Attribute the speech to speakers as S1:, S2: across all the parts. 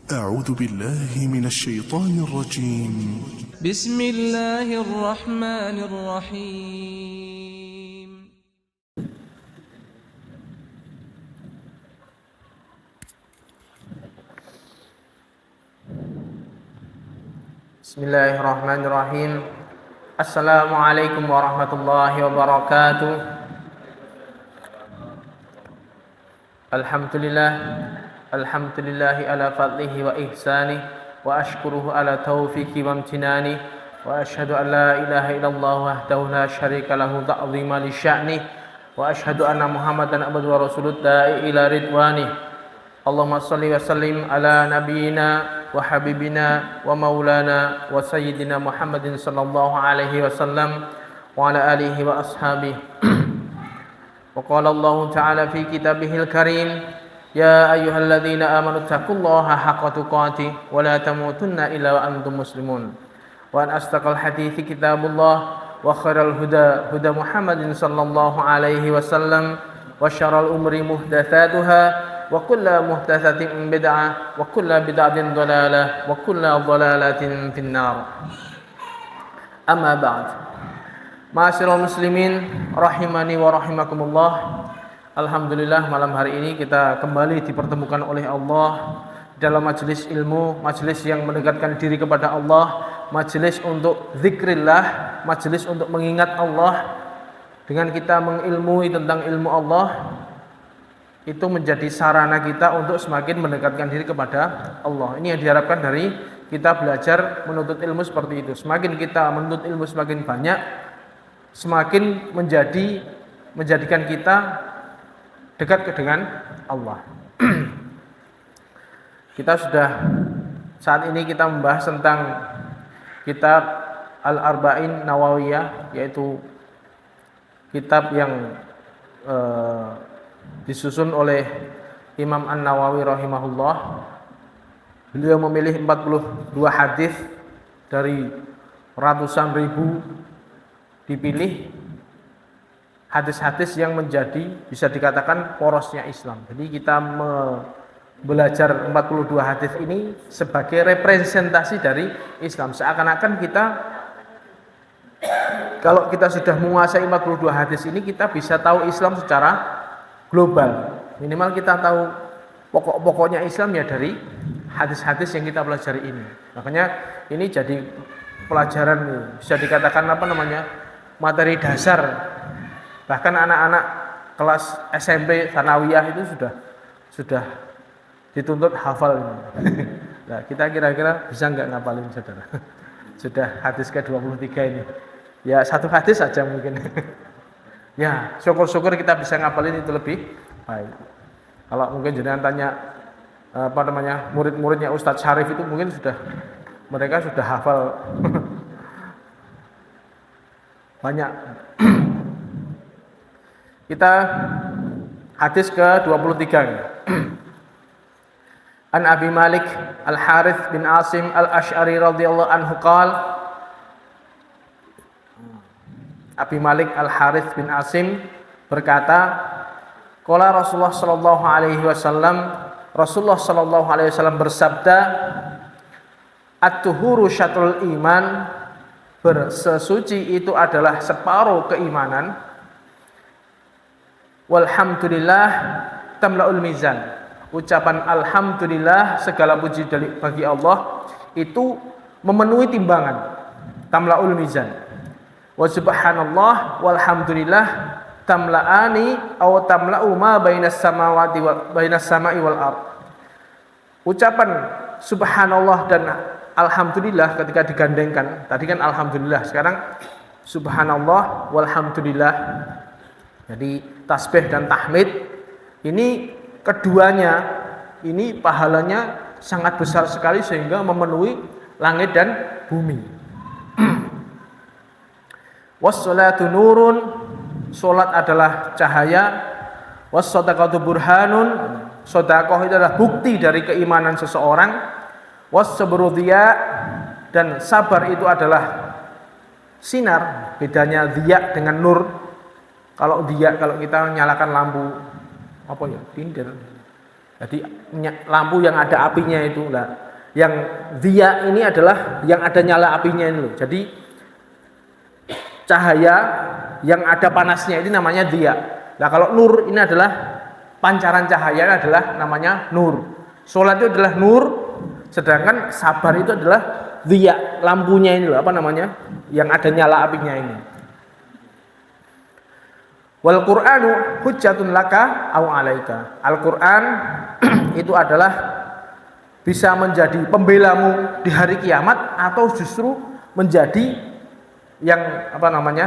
S1: أعوذ بالله من الشيطان الرجيم.
S2: بسم الله الرحمن الرحيم.
S3: Bismillahirrahmanirrahim. Assalamualaikum warahmatullahi wabarakatuh. Alhamdulillahi ala fadlihi wa ihsanih, wa ashkuruhu ala taufiqi wa amtinani, wa ashhadu an la ilaha illallah wahdahu la syarika lahu ta'zima li sya'nih, wa ashhadu anna Muhammadan abduhu wa rasuluh da'i ila ridwanih. Allahumma salli wa sallim ala nabiyyina wa habibina wa maulana wa sayyidina Muhammadin sallallahu alaihi wasallam wa ala alihi wa ashabihi. Wa qala Allah ta'ala fi kitabihil karim, ya ayyuhalladzina amanu taqullaha haqqa tuqatih wa la tamutunna illa wa antum muslimun. Wa an astaqal hadithi kitabullah wa khairal huda huda Muhammadin sallallahu alaihi wasallam wa syarrul umuri muhdatsatuha wa kullu muhdatsatin bid'ah wa kullu bid'atin dhalalah wa kullu dhalalatin finnar. Amma ba'd. Ma'asyiral muslimin rahimani wa rahimakumullah. Alhamdulillah, malam hari ini kita kembali dipertemukan oleh Allah dalam majelis ilmu, majelis yang mendekatkan diri kepada Allah, majelis untuk zikrillah, majelis untuk mengingat Allah. Dengan kita mengilmui tentang ilmu Allah, itu menjadi sarana kita untuk semakin mendekatkan diri kepada Allah. Ini yang diharapkan dari kita belajar menuntut ilmu seperti itu. Semakin kita menuntut ilmu semakin banyak, semakin menjadikan kita dekat dengan Allah. Kita sudah saat ini kita membahas tentang kitab Al-Arba'in Nawawiyah, yaitu kitab yang disusun oleh Imam An-Nawawi rahimahullah. Beliau memilih 42 hadis dari ratusan ribu, dipilih hadis-hadis yang menjadi bisa dikatakan porosnya Islam. Jadi kita belajar 42 hadis ini sebagai representasi dari Islam. Seakan-akan kita, kalau kita sudah menguasai 42 hadis ini, kita bisa tahu Islam secara global. Minimal kita tahu pokok-pokoknya Islam ya dari hadis-hadis yang kita pelajari ini. Makanya ini jadi pelajaran, bisa dikatakan materi dasar. Bahkan anak-anak kelas SMP Tsanawiyah itu sudah dituntut hafal ini. Nah, kita kira-kira bisa nggak ngapalin, saudara? Sudah hadis ke-23 ini. Ya, satu hadis saja mungkin. Ya, syukur-syukur kita bisa ngapalin itu lebih baik. Kalau mungkin jenengan tanya murid-muridnya Ustadz Syarif itu mungkin mereka sudah hafal banyak. Kita hadis ke-23. An Abi Malik Al-Harith bin Asim Al-Asy'ari radhiyallahu anhu qala, Abi Malik Al-Harith bin Asim berkata, qala Rasulullah sallallahu alaihi wasallam, Rasulullah sallallahu alaihi wasallam bersabda, at-tuhuru syatrul iman, bersesuci itu adalah separuh keimanan. Walhamdulillah tamla'ul mizan, ucapan alhamdulillah, segala puji bagi Allah, itu memenuhi timbangan. Tamla'ul mizan. Wa subhanallah walhamdulillah tamla'ani aw tamla'u ma bainas samawati wa bainas sama'i wal ard. Ucapan subhanallah dan alhamdulillah ketika digandengkan, tadi kan alhamdulillah, sekarang subhanallah walhamdulillah. Jadi tasbih dan tahmid ini keduanya ini pahalanya sangat besar sekali sehingga memenuhi langit dan bumi. Was-sholatu nurun, salat adalah cahaya. Was-shadaqatu burhanun, sedekah itu adalah bukti dari keimanan seseorang. Was-sabru dhiya, dan sabar itu adalah sinar. Bedanya dhiya dengan nur. Kalau kita nyalakan lampu tinder, Jadi lampu yang ada apinya itu lah. Yang dia ini adalah yang ada nyala apinya ini loh. Jadi cahaya yang ada panasnya ini namanya dia. Nah kalau nur ini adalah pancaran cahaya adalah namanya nur. Sholat itu adalah nur, sedangkan sabar itu adalah dia, lampunya ini loh, apa namanya? Yang ada nyala apinya ini. Wal Qur'anu hujjatun laka au alaika. Al-Qur'an itu adalah bisa menjadi pembelamu di hari kiamat atau justru menjadi yang apa namanya?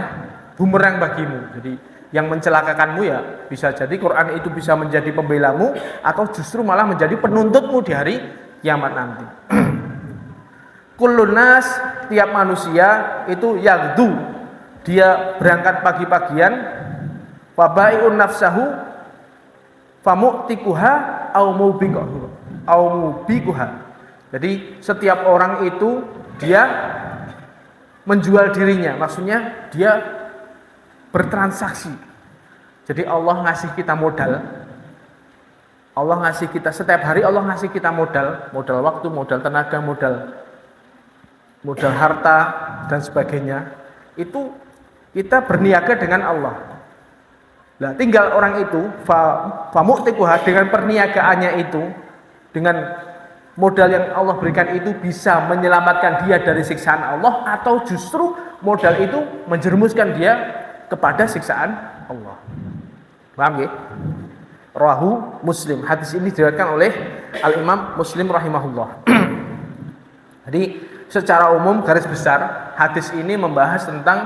S3: Bumerang bagimu. Jadi yang mencelakakanmu ya bisa jadi Quran itu bisa menjadi pembelamu atau justru malah menjadi penuntutmu di hari kiamat nanti. Kullun nas, tiap manusia itu yagdu, dia berangkat pagi-pagian, fabai'un nafsahu famu'tikuha au mubikuha. Jadi setiap orang itu dia menjual dirinya, maksudnya dia bertransaksi. Jadi Allah ngasih kita modal. Allah ngasih kita setiap hari, Allah ngasih kita modal waktu, modal tenaga, modal harta dan sebagainya. Itu kita berniaga dengan Allah. Nah, tinggal orang itu famu'tikuha, dengan perniagaannya itu, dengan modal yang Allah berikan itu bisa menyelamatkan dia dari siksaan Allah atau justru modal itu menjerumuskan dia kepada siksaan Allah. Paham ya? Rawahu Muslim. Hadis ini diriwayatkan oleh Al-Imam Muslim rahimahullah. Jadi secara umum garis besar hadis ini membahas tentang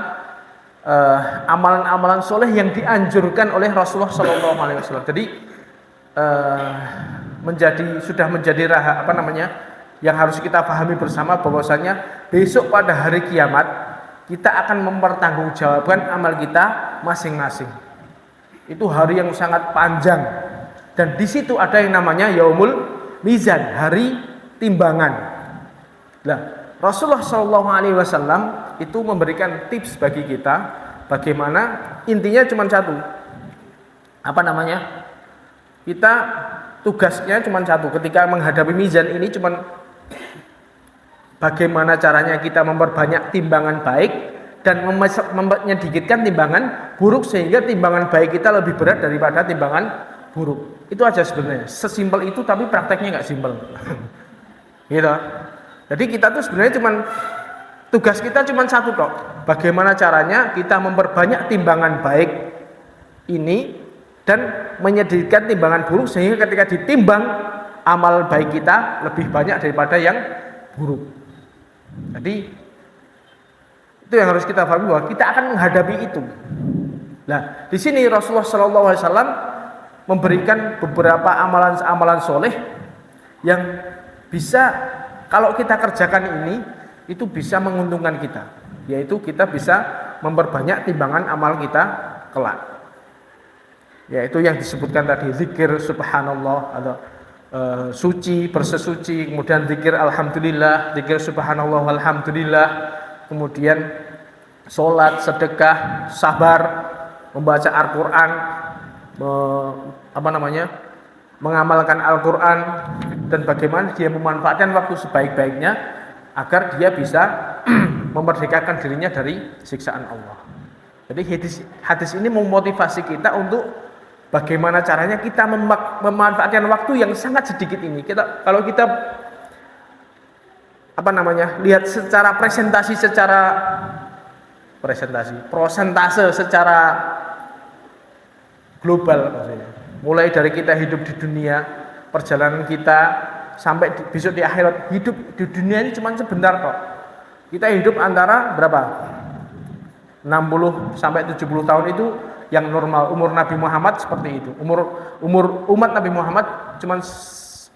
S3: amalan-amalan soleh yang dianjurkan oleh Rasulullah SAW. Jadi sudah menjadi yang harus kita pahami bersama bahwasanya besok pada hari kiamat kita akan mempertanggungjawabkan amal kita masing-masing. Itu hari yang sangat panjang dan di situ ada yang namanya Yaumul Mizan, hari timbangan. Nah, Rasulullah SAW itu memberikan tips bagi kita bagaimana, intinya cuma satu. Apa namanya? Kita tugasnya cuma satu ketika menghadapi mizan ini, cuma bagaimana caranya kita memperbanyak timbangan baik dan menyedikitkan timbangan buruk sehingga timbangan baik kita lebih berat daripada timbangan buruk. Itu aja sebenarnya. Sesimpel itu, tapi prakteknya nggak simpel. Gitu. Jadi kita tuh sebenarnya tugas kita cuma satu kok. Bagaimana caranya kita memperbanyak timbangan baik ini dan menyedikitkan timbangan buruk sehingga ketika ditimbang amal baik kita lebih banyak daripada yang buruk. Jadi itu yang harus kita pahami bahwa kita akan menghadapi itu. Nah, di sini Rasulullah SAW memberikan beberapa amalan-amalan soleh yang bisa kalau kita kerjakan ini itu bisa menguntungkan kita, yaitu kita bisa memperbanyak timbangan amal kita kelak. Yaitu yang disebutkan tadi, zikir subhanallah atau suci, bersesuci, kemudian zikir alhamdulillah, zikir subhanallah alhamdulillah, kemudian sholat, sedekah, sabar, membaca Al-Quran, mengamalkan Al-Quran, dan bagaimana dia memanfaatkan waktu sebaik-baiknya agar dia bisa memerdekakan dirinya dari siksaan Allah. Jadi hadis ini memotivasi kita untuk bagaimana caranya kita memanfaatkan waktu yang sangat sedikit ini. Kalau kita lihat secara persentase secara global maksudnya. Mulai dari kita hidup di dunia, perjalanan kita sampai besok di akhirat, hidup di dunia ini cuma sebentar kok. Kita hidup antara berapa? 60 sampai 70 tahun itu yang normal. Umur Nabi Muhammad seperti itu. Umur umat Nabi Muhammad cuma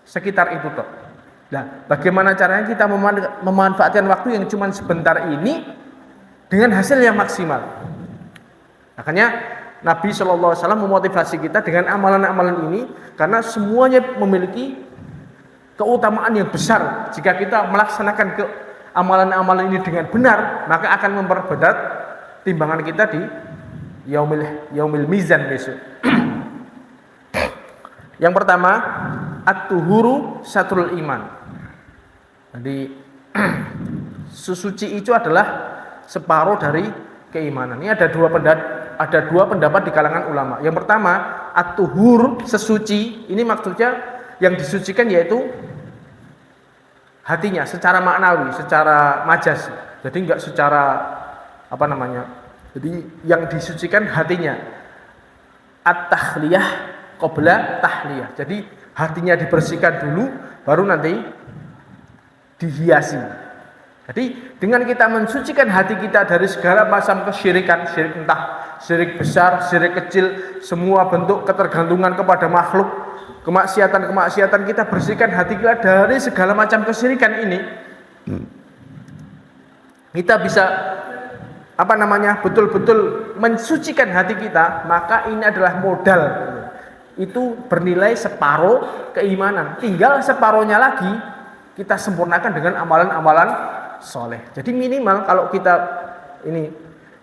S3: sekitar itu toh. Nah, bagaimana caranya kita memanfaatkan waktu yang cuma sebentar ini dengan hasil yang maksimal. Makanya Nabi SAW memotivasi kita dengan amalan-amalan ini karena semuanya memiliki keutamaan yang besar. Jika kita melaksanakan amalan-amalan ini dengan benar, maka akan memperberat timbangan kita di yaumil mizan besok. Yang pertama, at-tuhuru satrul iman. Jadi sesuci itu adalah separuh dari keimanan. Ini ada dua pendapat di kalangan ulama. Yang pertama, at-tuhur, sesuci. Ini maksudnya yang disucikan yaitu hatinya secara maknawi, secara majas. Jadi enggak secara Jadi yang disucikan hatinya. At-tahliyah qabla tahliyah. Jadi hatinya dibersihkan dulu baru nanti dihiasi. Jadi dengan kita mensucikan hati kita dari segala macam kesyirikan, entah syirik besar, syirik kecil, semua bentuk ketergantungan kepada makhluk, kemaksiatan kita bersihkan hati kita dari segala macam kesyirikan ini. Kita bisa betul-betul mensucikan hati kita, maka ini adalah modal. Itu bernilai separuh keimanan. Tinggal separuhnya lagi kita sempurnakan dengan amalan-amalan soleh. Jadi minimal kalau kita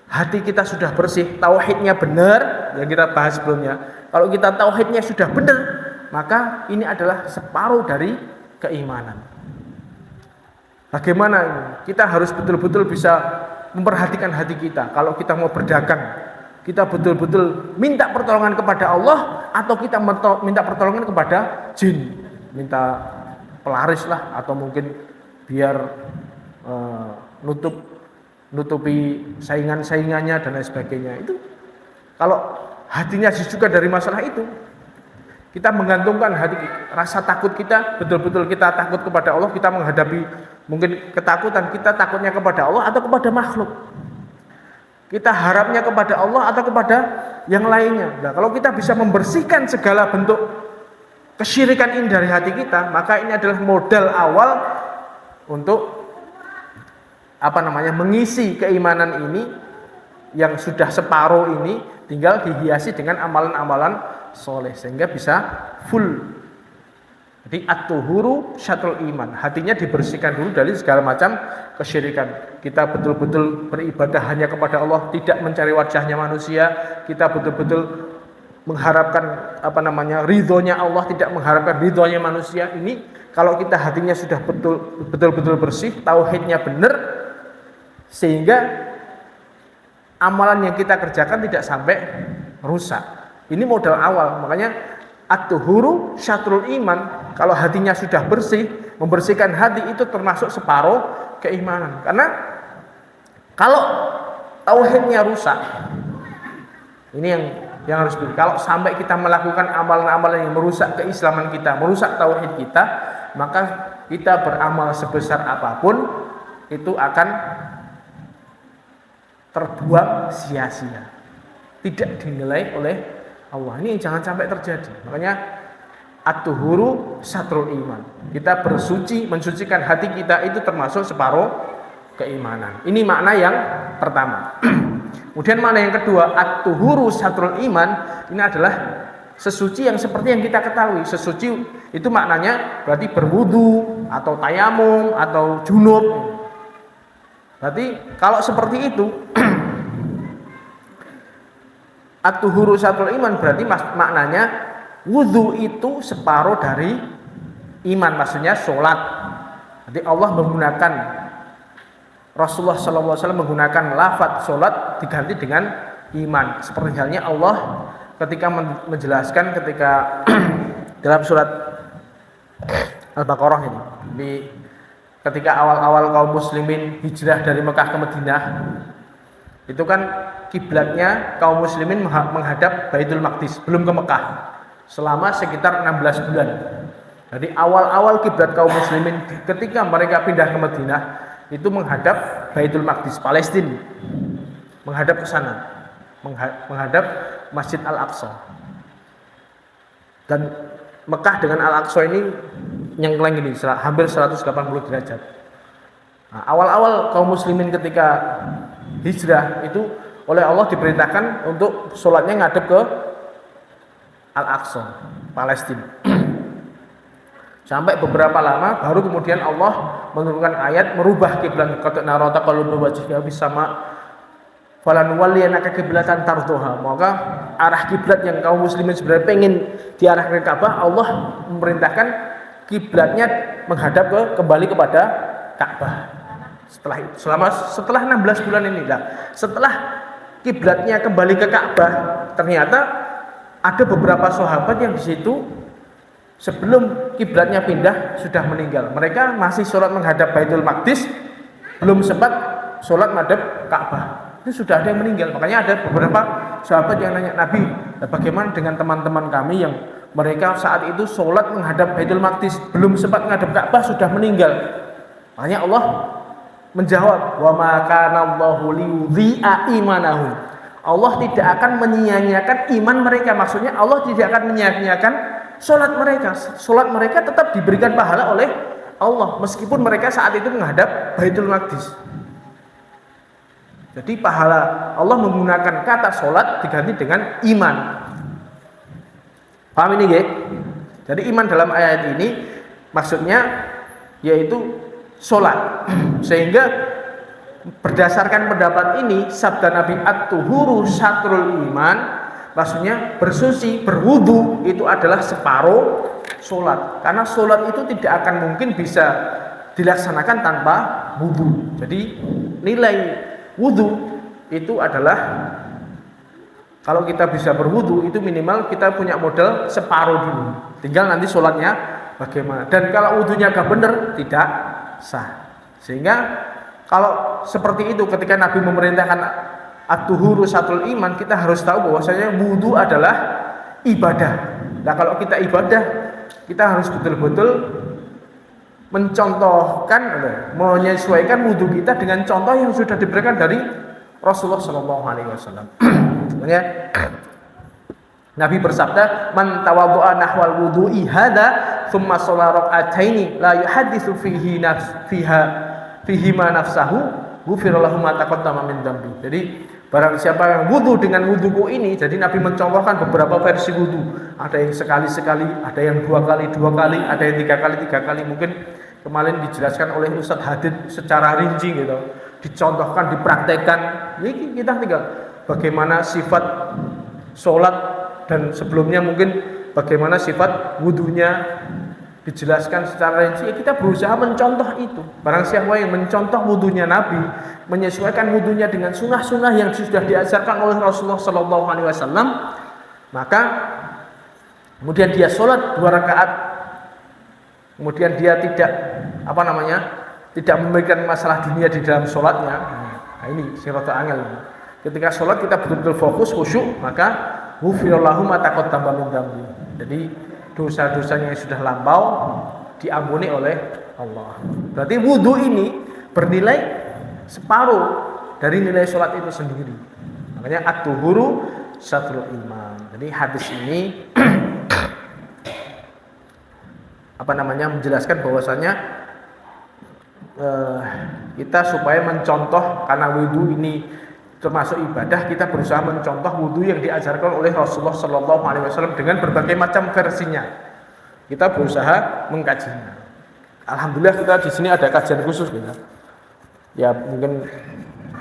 S3: hati kita sudah bersih, tauhidnya benar, yang kita bahas sebelumnya. Kalau kita tauhidnya sudah benar, maka ini adalah separuh dari keimanan. Bagaimana ini? Kita harus betul-betul bisa memperhatikan hati kita. Kalau kita mau berdagang, kita betul-betul minta pertolongan kepada Allah atau kita minta pertolongan kepada jin, minta pelaris lah, atau mungkin biar nutupi saingannya dan lain sebagainya. Itu kalau hatinya juga dari masalah itu, kita menggantungkan hati, rasa takut kita, betul-betul kita takut kepada Allah, kita menghadapi mungkin ketakutan, kita takutnya kepada Allah atau kepada makhluk. Kita harapnya kepada Allah atau kepada yang lainnya. Nah, kalau kita bisa membersihkan segala bentuk kesyirikan ini dari hati kita, maka ini adalah modal awal untuk mengisi keimanan ini yang sudah separuh ini, tinggal dihiasi dengan amalan-amalan soleh sehingga bisa full. Jadi at-tuhuru syatrul iman, hatinya dibersihkan dulu dari segala macam kesyirikan. Kita betul-betul beribadah hanya kepada Allah, tidak mencari wajahnya manusia. Kita betul-betul mengharapkan ridhonya Allah, tidak mengharapkan ridhonya manusia. Ini kalau kita hatinya sudah betul-betul bersih, tauhidnya benar, sehingga amalan yang kita kerjakan tidak sampai rusak. Ini modal awal. Makanya at-tuhuru syatrul iman. Kalau hatinya sudah bersih, membersihkan hati itu termasuk separuh keimanan. Karena kalau tauhidnya rusak, ini yang harus dilihat. Kalau sampai kita melakukan amalan-amalan yang merusak keislaman kita, merusak tauhid kita, maka kita beramal sebesar apapun itu akan terbuang sia-sia, tidak dinilai oleh Allah. Ini jangan sampai terjadi. Makanya at-tuhuru satrul iman. Kita mensucikan hati kita itu termasuk separuh keimanan. Ini makna yang pertama. Kemudian makna yang kedua, at-tuhuru satrul iman, ini adalah sesuci yang seperti yang kita ketahui. Sesuci itu maknanya berarti berwudu atau tayamum atau junub. Berarti kalau seperti itu at-tuhuru satrul iman berarti maknanya wudu itu separuh dari iman, maksudnya sholat. Jadi Allah menggunakan, Rasulullah SAW menggunakan lafadz sholat diganti dengan iman. Seperti halnya Allah ketika menjelaskan ketika dalam surat Al-Baqarah ini, ketika awal-awal kaum muslimin hijrah dari Mekah ke Madinah, itu kan kiblatnya kaum muslimin menghadap Baitul Maqdis, belum ke Mekah, selama sekitar 16 bulan. Jadi awal-awal kiblat kaum muslimin ketika mereka pindah ke Madinah itu menghadap Baitul Maqdis, Palestina, menghadap ke sana, menghadap Masjid Al-Aqsa. Dan Mekah dengan Al-Aqsa ini nyengkleng ini, hampir 180 derajat. Nah, awal-awal kaum muslimin ketika hijrah itu oleh Allah diperintahkan untuk sholatnya ngadep ke Al-Aqsa, Palestina. Sampai beberapa lama baru kemudian Allah menurunkan ayat merubah kiblat, qad nara taqalluba wajhika fis sama falan walliyannaka qiblatan tardoha, maka arah kiblat yang kaum muslimin sebenarnya pengen diarahkan ke Ka'bah, Allah memerintahkan kiblatnya menghadap kembali kepada Ka'bah. Setelah 16 bulan ini setelah kiblatnya kembali ke Ka'bah, ternyata ada beberapa sahabat yang di situ sebelum kiblatnya pindah sudah meninggal. Mereka masih sholat menghadap Baitul Maqdis, belum sempat sholat menghadap Ka'bah. Itu sudah ada yang meninggal. Makanya ada beberapa sahabat yang nanya Nabi, bagaimana dengan teman-teman kami yang mereka saat itu sholat menghadap Baitul Maqdis, belum sempat menghadap Ka'bah sudah meninggal. Makanya Allah menjawab, wa ma kana Allahu liyudhi'a imanahum. Allah tidak akan menyia-nyiakan iman mereka. Maksudnya Allah tidak akan menyia-nyiakan sholat mereka. Sholat mereka tetap diberikan pahala oleh Allah meskipun mereka saat itu menghadap Baitul Maqdis. Jadi pahala Allah menggunakan kata sholat diganti dengan iman. Paham ini, guys? Jadi iman dalam ayat ini maksudnya yaitu sholat. Sehingga berdasarkan pendapat ini, sabda Nabi at-tuhuru syatrul iman, maksudnya bersuci, berwudu itu adalah separuh sholat. Karena sholat itu tidak akan mungkin bisa dilaksanakan tanpa wudu. Jadi nilai wudu itu adalah, kalau kita bisa berwudu itu minimal kita punya modal separuh dulu. Tinggal nanti sholatnya bagaimana. Dan kalau wudunya gak benar tidak sah. Sehingga kalau seperti itu ketika Nabi memerintahkan at-tuhuru syatrul iman, kita harus tahu bahwasanya wudu adalah ibadah. Nah kalau kita ibadah, kita harus betul-betul mencontohkan, menyesuaikan wudu kita dengan contoh yang sudah diberikan dari Rasulullah SAW. Makanya Nabi bersabda, man tawaddu'a nahwal wudu'i hadza tsumma shalla rak'ataini la yuhadditsu fihi ma nafsahu ghufira lahu ma taqaddama min dzambi. Jadi barang siapa yang wudu dengan wuduku ini, jadi Nabi mencontohkan beberapa versi wudu. Ada yang sekali-sekali, ada yang dua kali, ada yang tiga kali. Mungkin kemarin dijelaskan oleh Ustadz Hadid secara rinci gitu. Dicontohkan, dipraktekkan. Ini kita tinggal bagaimana sifat sholat dan sebelumnya mungkin bagaimana sifat wudunya dijelaskan secara rinci. Kita berusaha mencontoh itu. Barang siapa yang mencontoh wudunya Nabi, menyesuaikan wudunya dengan sunnah-sunnah yang sudah diajarkan oleh Rasulullah SAW, maka kemudian dia sholat 2 rakaat, kemudian dia tidak tidak memberikan masalah dunia di dalam sholatnya. Nah ini sirata angel. Ketika sholat kita betul-betul fokus, khusyuk, maka ghufirallahu ma taqaddama min dzambi. Jadi dosa-dosanya yang sudah lampau diampuni oleh Allah. Berarti wudu ini bernilai separuh dari nilai sholat itu sendiri. Makanya at-tuhuru syatrul iman. Jadi hadis ini menjelaskan bahwasanya kita supaya mencontoh, karena wudu ini termasuk ibadah, kita berusaha mencontoh wudu yang diajarkan oleh Rasulullah SAW dengan berbagai macam versinya. Kita berusaha mengkajinya. Alhamdulillah kita di sini ada kajian khusus gitu. Ya mungkin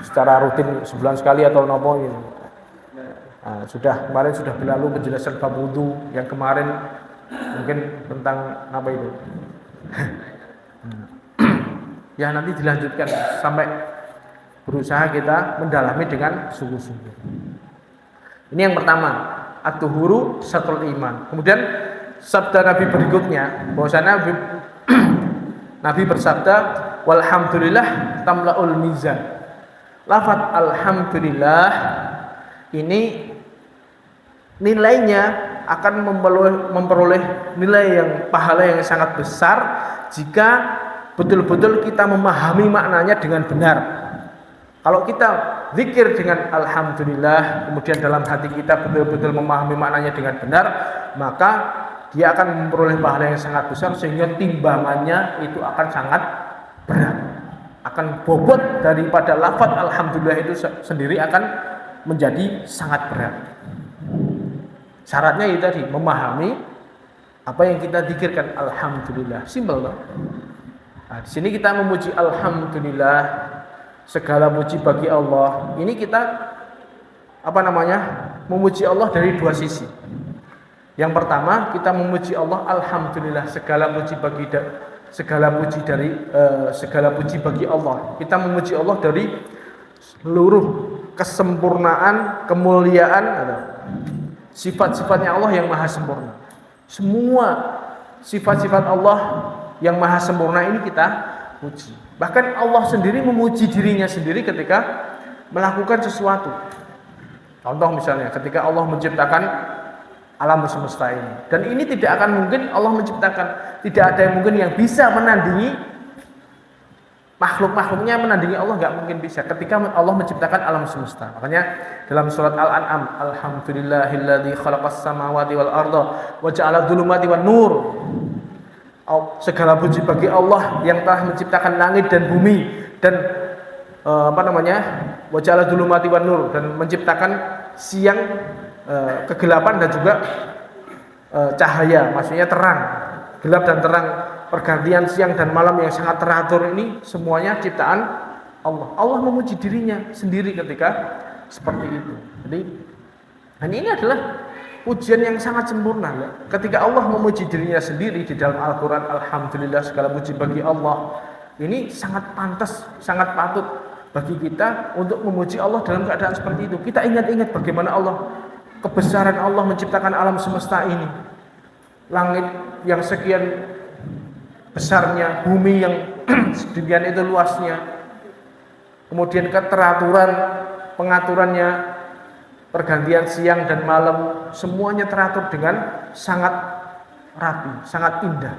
S3: secara rutin sebulan sekali atau nopo gitu. Nah, kemarin sudah berlalu penjelasan bab wudu, yang kemarin mungkin tentang apa itu. Ya nanti dilanjutkan sampai berusaha kita mendalami dengan sungguh-sungguh. Ini yang pertama, at-tuhuru syatrul iman. Kemudian sabda Nabi berikutnya, bahwasanya Nabi bersabda, walhamdulillah tamlaul mizan. Lafaz alhamdulillah ini nilainya akan memperoleh nilai yang pahala yang sangat besar jika betul-betul kita memahami maknanya dengan benar. Kalau kita zikir dengan alhamdulillah, kemudian dalam hati kita betul-betul memahami maknanya dengan benar, maka dia akan memperoleh pahala yang sangat besar, sehingga timbangannya itu akan sangat berat. Akan bobot daripada lafaz alhamdulillah itu sendiri akan menjadi sangat berat. Syaratnya itu tadi, memahami apa yang kita zikirkan. Alhamdulillah, simpel loh. Nah, di sini kita memuji alhamdulillah, segala puji bagi Allah. Ini kita memuji Allah dari dua sisi. Yang pertama, kita memuji Allah, alhamdulillah, segala puji bagi Allah. Kita memuji Allah dari seluruh kesempurnaan, kemuliaan, sifat-sifatnya Allah yang maha sempurna. Semua sifat-sifat Allah yang maha sempurna ini kita puji. Bahkan Allah sendiri memuji dirinya sendiri ketika melakukan sesuatu. Contoh misalnya ketika Allah menciptakan alam semesta ini. Dan ini tidak akan mungkin Allah menciptakan. Tidak ada yang mungkin yang bisa menandingi makhluk-makhluknya, menandingi Allah, nggak mungkin bisa ketika Allah menciptakan alam semesta. Makanya dalam surat Al-An'am, alhamdulillahilladzi khalaqas samawati wal arda wa ja'ala dzulumati wan nur. Segala puji bagi Allah yang telah menciptakan langit dan bumi dan wa ja'ala dzulumati wan nur, dan menciptakan siang, kegelapan dan juga cahaya, maksudnya terang, gelap dan terang, pergantian siang dan malam yang sangat teratur. Ini semuanya ciptaan Allah. Allah memuji dirinya sendiri ketika seperti itu. Jadi ini adalah pujian yang sangat sempurna. Ketika Allah memuji dirinya sendiri di dalam Al-Quran, alhamdulillah, segala puji bagi Allah. Ini sangat pantas, sangat patut bagi kita untuk memuji Allah dalam keadaan seperti itu. Kita ingat-ingat bagaimana Allah, kebesaran Allah menciptakan alam semesta ini. Langit yang sekian besarnya, bumi yang sedemikian itu luasnya. Kemudian keteraturan, pengaturannya, pergantian siang dan malam, semuanya teratur dengan sangat rapi, sangat indah.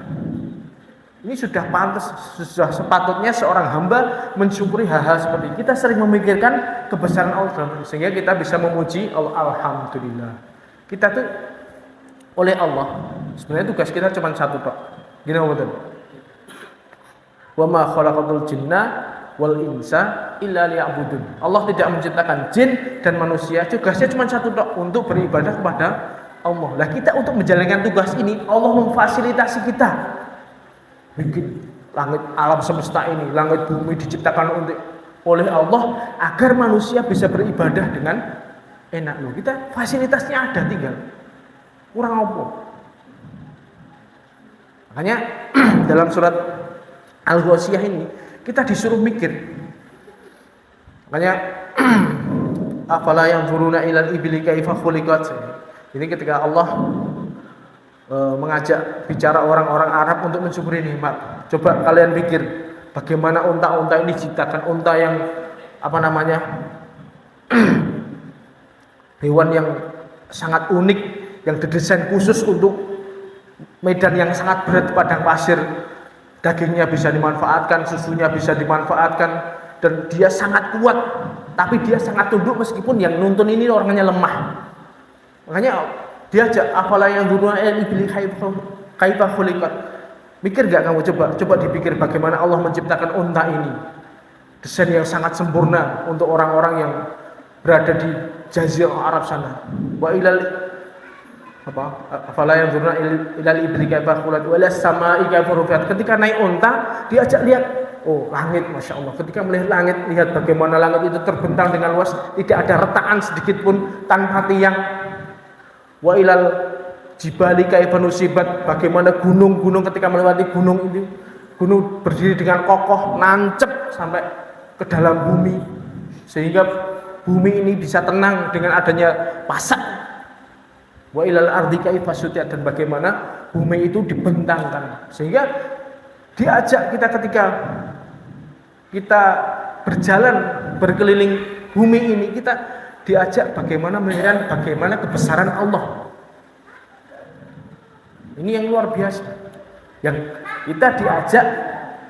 S3: Ini sudah pantas, sudah sepatutnya seorang hamba mensyukuri hal-hal seperti ini. Kita sering memikirkan kebesaran Allah sehingga kita bisa memuji Allah, alhamdulillah. Kita tuh oleh Allah, sebenarnya tugas kita cuma satu tok. Gini betul. Wa ma khalaqatul jinna wal insa illa liya'budun. Allah tidak menciptakan jin dan manusia, tugasnya cuma satu tok, untuk beribadah kepada Allah. Lah kita untuk menjalankan tugas ini, Allah memfasilitasi kita. Bikin langit alam semesta ini, langit bumi diciptakan oleh Allah agar manusia bisa beribadah dengan enak. Loh, kita fasilitasnya ada, tinggal kurang apa. Makanya dalam surat Al-Ghasyiyah ini kita disuruh mikir. Makanya afala yanzuruna ilal ibli kaifa khuliqat. Ini ketika Allah mengajak bicara orang-orang Arab untuk mensyukuri nikmat. Coba kalian pikir bagaimana unta-unta ini diciptakan, unta yang hewan yang sangat unik, yang didesain khusus untuk medan yang sangat berat, padang pasir. Dagingnya bisa dimanfaatkan, susunya bisa dimanfaatkan, dan dia sangat kuat, tapi dia sangat tunduk meskipun yang nuntun ini orangnya lemah. Makanya diajak afala yang dulu ibli kaifa khuliqat. Mikir gak kamu, coba dipikir bagaimana Allah menciptakan unta ini. Desain yang sangat sempurna untuk orang-orang yang berada di Jazirah Arab sana. Wa ilal afala yang dulu ilal ibli kaifa khuliqat wa las samaa'i kaifa rufi'at. Ketika naik unta, diajak lihat, oh langit, masya Allah. Ketika melihat langit, lihat bagaimana langit itu terbentang dengan luas, tidak ada retakan sedikit pun tanpa tiang. Wa ilal jibali kaifa nusibat, bagaimana gunung-gunung ketika melewati gunung itu, gunung berdiri dengan kokoh, nancep sampai ke dalam bumi, sehingga bumi ini bisa tenang dengan adanya pasak. Wa ilal ardi kaifa sutiat, dan bagaimana bumi itu dibentangkan, sehingga diajak kita ketika kita berjalan berkeliling bumi ini, kita diajak bagaimana melihat bagaimana kebesaran Allah. Ini yang luar biasa. Yang kita diajak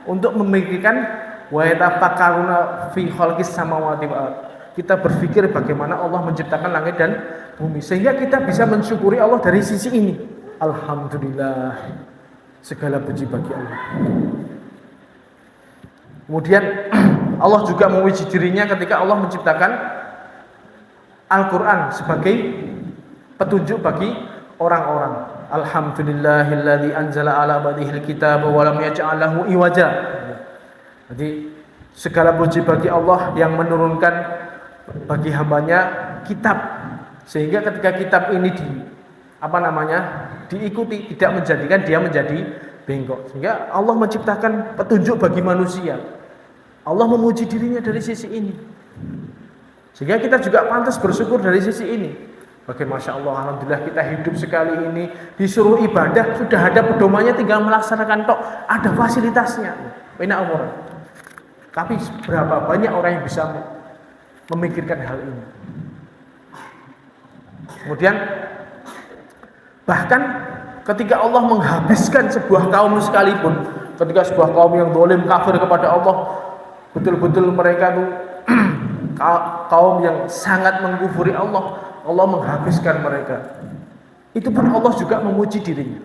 S3: untuk memikirkan wa yatafakkaruna fi khalqis samawati wal ardh. Kita berpikir bagaimana Allah menciptakan langit dan bumi, sehingga kita bisa mensyukuri Allah dari sisi ini. Alhamdulillah, segala puji bagi Allah. Kemudian Allah juga memuji dirinya ketika Allah menciptakan Al-Quran sebagai petunjuk bagi orang-orang. Alhamdulillahilladzi anzala ala abdihil kitaba wa lam yaj'al lahu iwaja. Jadi segala puji bagi Allah yang menurunkan bagi hambanya kitab. Sehingga ketika kitab ini diikuti, tidak menjadikan dia menjadi bengkok. Sehingga Allah menciptakan petunjuk bagi manusia. Allah memuji dirinya dari sisi ini. Sehingga kita juga pantas bersyukur dari sisi ini. Bagaimana Masya Allah, Alhamdulillah kita hidup sekali ini, disuruh ibadah, sudah ada pedomannya, tinggal melaksanakan tok, ada fasilitasnya. Enak umur. Tapi berapa banyak orang yang bisa memikirkan hal ini. Kemudian bahkan ketika Allah menghabiskan sebuah kaum sekalipun, ketika sebuah kaum yang zalim kafir kepada Allah, betul-betul mereka itu kaum yang sangat mengkufuri Allah, Allah menghabiskan mereka. Itu pun Allah juga memuji dirinya.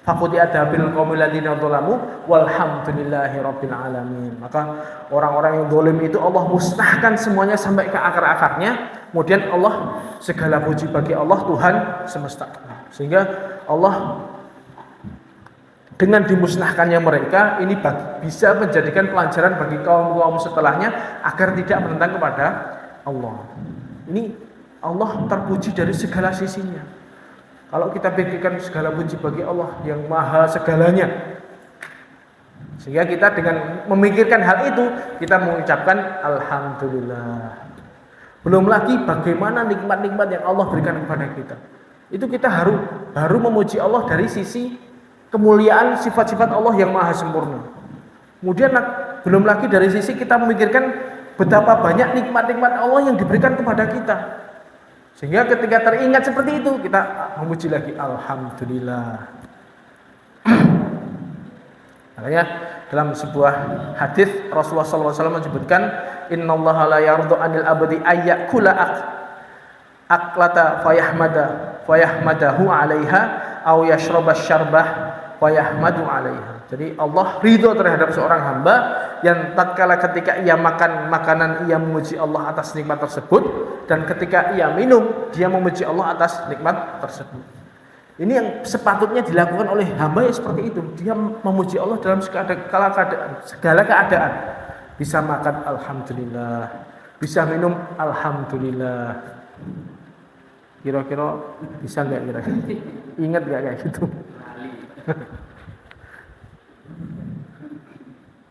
S3: Faqudi adabil qaumil ladzina dzalamu walhamdulillahi rabbil alamin. Maka orang-orang yang zalim itu Allah musnahkan semuanya sampai ke akar-akarnya. Kemudian Allah, segala puji bagi Allah Tuhan semesta. Sehingga Allah dengan dimusnahkannya mereka ini bisa menjadikan pelajaran bagi kaum-kaum setelahnya agar tidak menentang kepada Allah. Ini Allah terpuji dari segala sisinya. Kalau kita pikirkan segala puji bagi Allah yang maha segalanya, sehingga kita dengan memikirkan hal itu kita mengucapkan Alhamdulillah. Belum lagi bagaimana nikmat-nikmat yang Allah berikan kepada kita. Itu kita baru memuji Allah dari sisi kemuliaan sifat-sifat Allah yang maha sempurna. Kemudian belum lagi dari sisi kita memikirkan betapa banyak nikmat-nikmat Allah yang diberikan kepada kita. Sehingga ketika teringat seperti itu, kita memuji lagi Alhamdulillah. Makanya dalam sebuah hadis Rasulullah SAW menyebutkan, Innallaha la yardu anil abdi ayyakula aklata fayahmadahu alaiha aw yashraba syarbah fayahmadu alaiha. Jadi Allah ridho terhadap seorang hamba yang tatkala ketika ia makan makanan ia memuji Allah atas nikmat tersebut, dan ketika ia minum dia memuji Allah atas nikmat tersebut. Ini yang sepatutnya dilakukan oleh hamba yang seperti itu. Dia memuji Allah dalam segala keadaan. Bisa makan Alhamdulillah, bisa minum Alhamdulillah. Kira-kira bisa nggak kira-kira? Ingat nggak kayak gitu?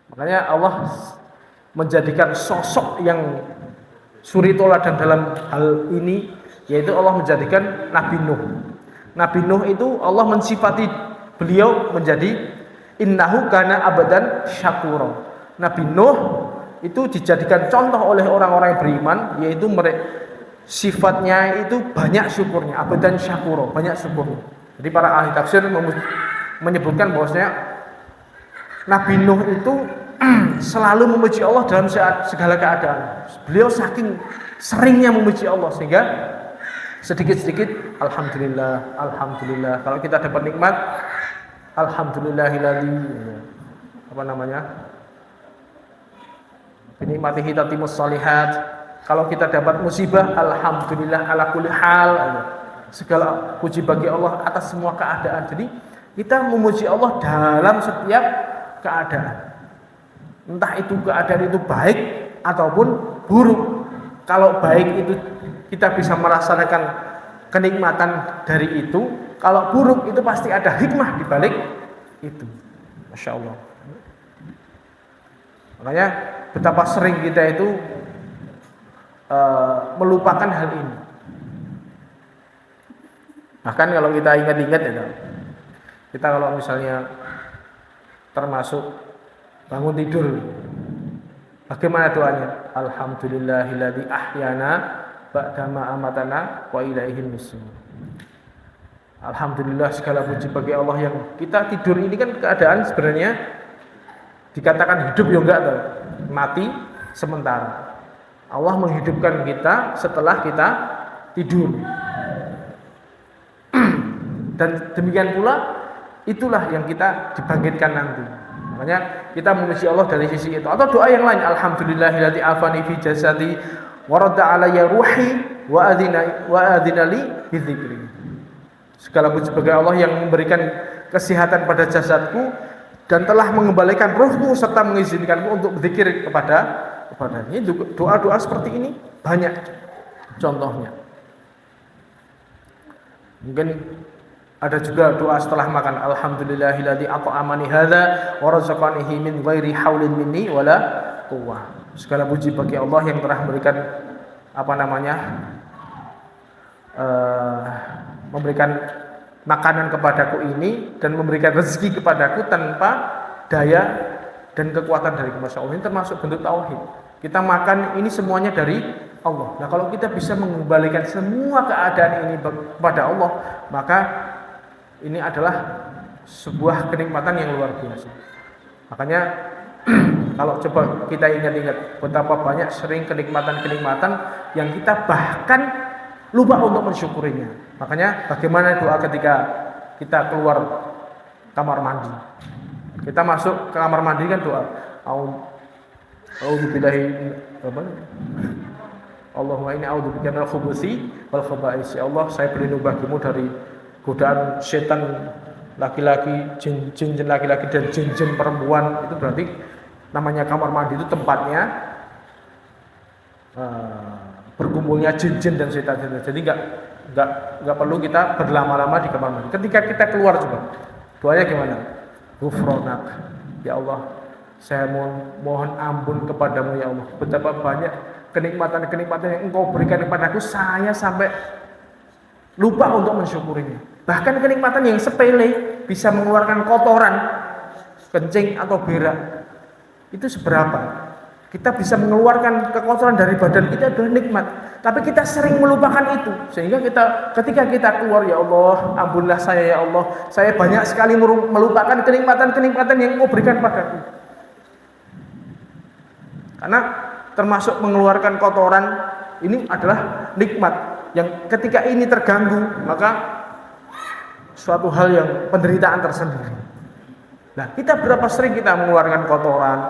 S3: Makanya Allah menjadikan sosok yang suri toladan dalam hal ini, yaitu Allah menjadikan Nabi Nuh. Nabi Nuh itu Allah mensifati beliau menjadi innahu kana abadan syakura. Nabi Nuh itu dijadikan contoh oleh orang-orang yang beriman, yaitu sifatnya itu banyak syukurnya, abadan syakura, banyak syukurnya. Jadi para ahli tafsir menyebutkan bahwasanya Nabi Nuh itu selalu memuji Allah dalam segala keadaan. Beliau saking seringnya memuji Allah sehingga sedikit-sedikit Alhamdulillah, Alhamdulillah. Kalau kita dapat nikmat, Alhamdulillahilladzi binikmatihi tatimmus shalihat. Kalau kita dapat musibah, Alhamdulillah ala kulli hal. Segala puji bagi Allah atas semua keadaan. Jadi kita memuji Allah dalam setiap keadaan. Entah itu keadaan itu baik ataupun buruk. Kalau baik itu kita bisa merasakan kenikmatan dari itu. Kalau buruk itu pasti ada hikmah di balik itu. Masya Allah. Makanya betapa sering kita itu melupakan hal ini. Bahkan kalau kita ingat-ingat ya, kita kalau misalnya termasuk bangun tidur, bagaimana doanya? Alhamdulillahilladzi ahyana ba'dama amatana wa ilaihil nusyur. Alhamdulillah, segala puji bagi Allah yang kita tidur ini kan keadaan sebenarnya dikatakan hidup ya enggak tahu, mati sementara. Allah menghidupkan kita setelah kita tidur. Dan demikian pula itulah yang kita dibangkitkan nanti. Makanya kita memuji Allah dari sisi itu. Atau doa yang lain, Alhamdulillahilladzi afani fi jasadi wa radda alayya ruhi wa adina li bi dzikri. Segala puji bagi Allah yang memberikan kesehatan pada jasadku dan telah mengembalikan ruhku serta mengizinkanku untuk berzikir kepadanya. Doa-doa seperti ini banyak contohnya. Mungkin ada juga doa setelah makan, alhamdulillahilladzi at'amani hadza wa razaqanihi min ghairi haulin minni wala quwwah. Segala puji bagi Allah yang telah memberikan memberikan makanan kepadaku ini dan memberikan rezeki kepadaku tanpa daya dan kekuatan dari Masya Allah. Ini termasuk bentuk tauhid. Kita makan ini semuanya dari Allah. Nah, kalau kita bisa mengembalikan semua keadaan ini kepada Allah, maka ini adalah sebuah kenikmatan yang luar biasa. Makanya kalau coba kita ingat-ingat betapa banyak sering kenikmatan-kenikmatan yang kita bahkan lupa untuk mensyukurinya. Makanya bagaimana doa ketika kita keluar kamar mandi. Kita masuk ke kamar mandi kan doa. A'udzubillahi Allahumma inni a'udzubika minal khubuthi wal khaba'is. Ya Allah, saya berlindung bagimu dari godaan setan laki-laki, jin laki-laki dan jin perempuan. Itu berarti namanya kamar mandi itu tempatnya berkumpulnya jin dan setan. Jadi enggak perlu kita berlama-lama di kamar mandi. Ketika kita keluar coba, doanya gimana? Ghufranak, ya Allah, saya mohon ampun kepadamu ya Allah. Betapa banyak kenikmatan-kenikmatan yang Engkau berikan kepadaku, saya sampai lupa untuk mensyukurinya. Bahkan kenikmatan yang sepele bisa mengeluarkan kotoran, kencing atau berak, itu seberapa? Kita bisa mengeluarkan kekotoran dari badan kita adalah nikmat. Tapi kita sering melupakan itu. Sehingga ketika kita keluar, ya Allah, ampunilah saya ya Allah. Saya banyak sekali melupakan kenikmatan-kenikmatan yang Engkau berikan padaku. Karena termasuk mengeluarkan kotoran ini adalah nikmat yang ketika ini terganggu, maka suatu hal yang penderitaan tersendiri. Nah, kita berapa sering kita mengeluarkan kotoran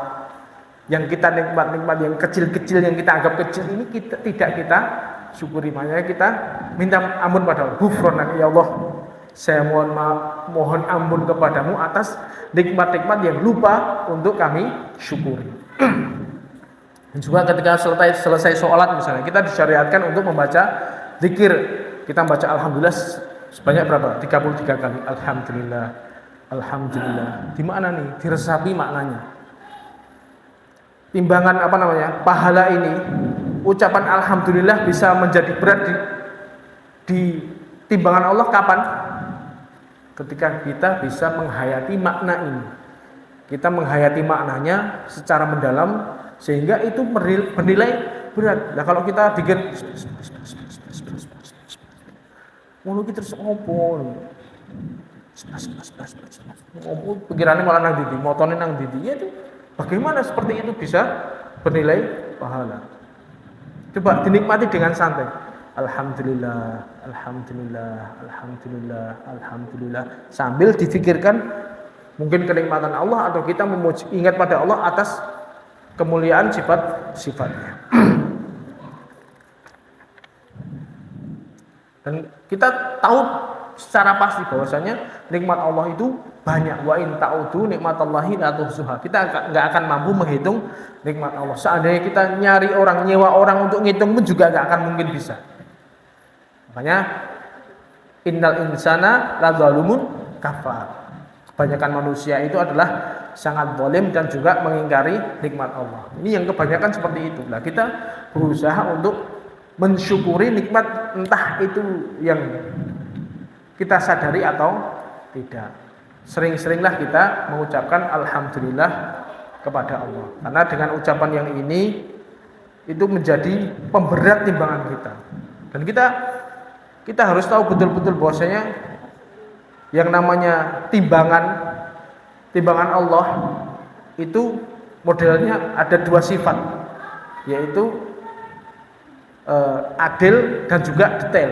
S3: yang kita nikmat-nikmat yang kecil-kecil yang kita anggap kecil ini tidak kita syukuri. Makanya kita minta ampun pada Allah. Ghufranak ya Allah, saya mohon ampun kepadamu atas nikmat-nikmat yang lupa untuk kami syukuri. Dan juga ketika selesai sholat misalnya, kita disyariatkan untuk membaca zikir. Kita membaca alhamdulillah sebanyak berapa? 33 kali. Alhamdulillah, alhamdulillah. Di mana nih? Diresapi maknanya. Timbangan pahala ini, ucapan alhamdulillah bisa menjadi berat di timbangan Allah kapan? Ketika kita bisa menghayati makna ini. Kita menghayati maknanya secara mendalam sehingga itu bernilai berat. Nah, kalau kita bikin mulut kita terus ngopo pikirannya malah nang didi, motone nang didi, ya itu bagaimana seperti itu bisa bernilai pahala. Coba dinikmati dengan santai. Alhamdulillah, alhamdulillah, alhamdulillah, alhamdulillah. Sambil difikirkan mungkin kenikmatan Allah atau kita ingat pada Allah atas kemuliaan sifat-sifatnya. Dan kita tahu secara pasti bahwasanya nikmat Allah itu banyak. Wa in ta'udu nikmatallahi la tuhsuha. Kita enggak akan mampu menghitung nikmat Allah. Seandainya kita nyewa orang untuk ngitung pun juga enggak akan mungkin bisa. Makanya innal insana ladzalumun kafar. Kebanyakan manusia itu adalah sangat zalim dan juga mengingkari nikmat Allah. Ini yang kebanyakan seperti itu. Nah, kita berusaha untuk mensyukuri nikmat entah itu yang kita sadari atau tidak. Sering-seringlah kita mengucapkan alhamdulillah kepada Allah. Karena dengan ucapan yang ini itu menjadi pemberat timbangan kita. Dan kita harus tahu betul-betul bahwasanya yang namanya timbangan Allah itu modelnya ada dua sifat, yaitu adil dan juga detail.